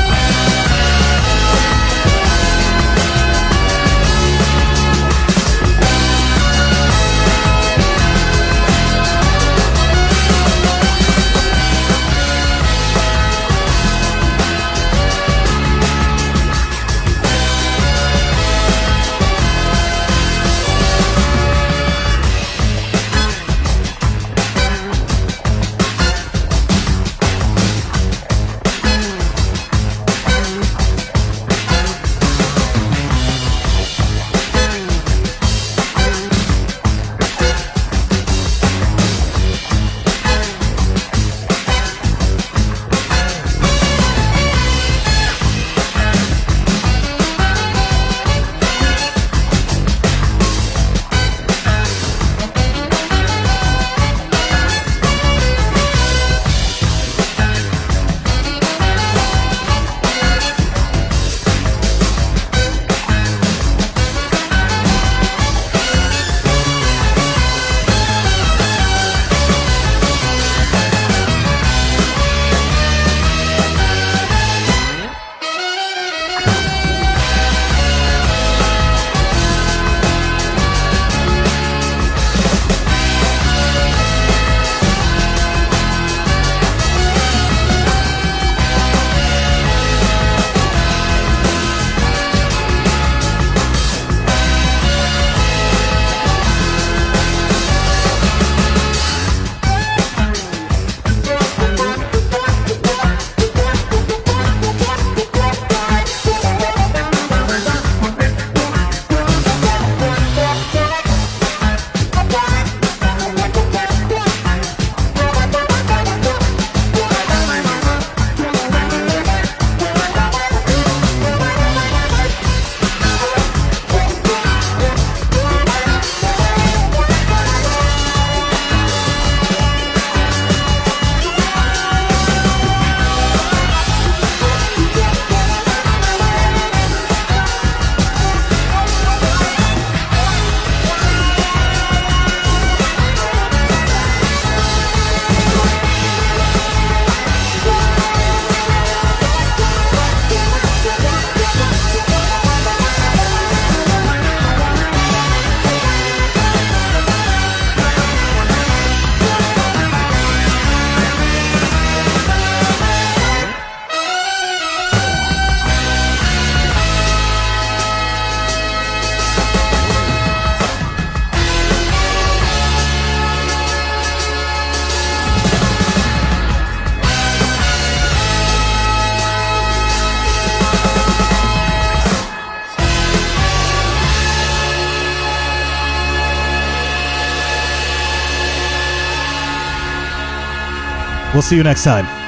We'll see you next time.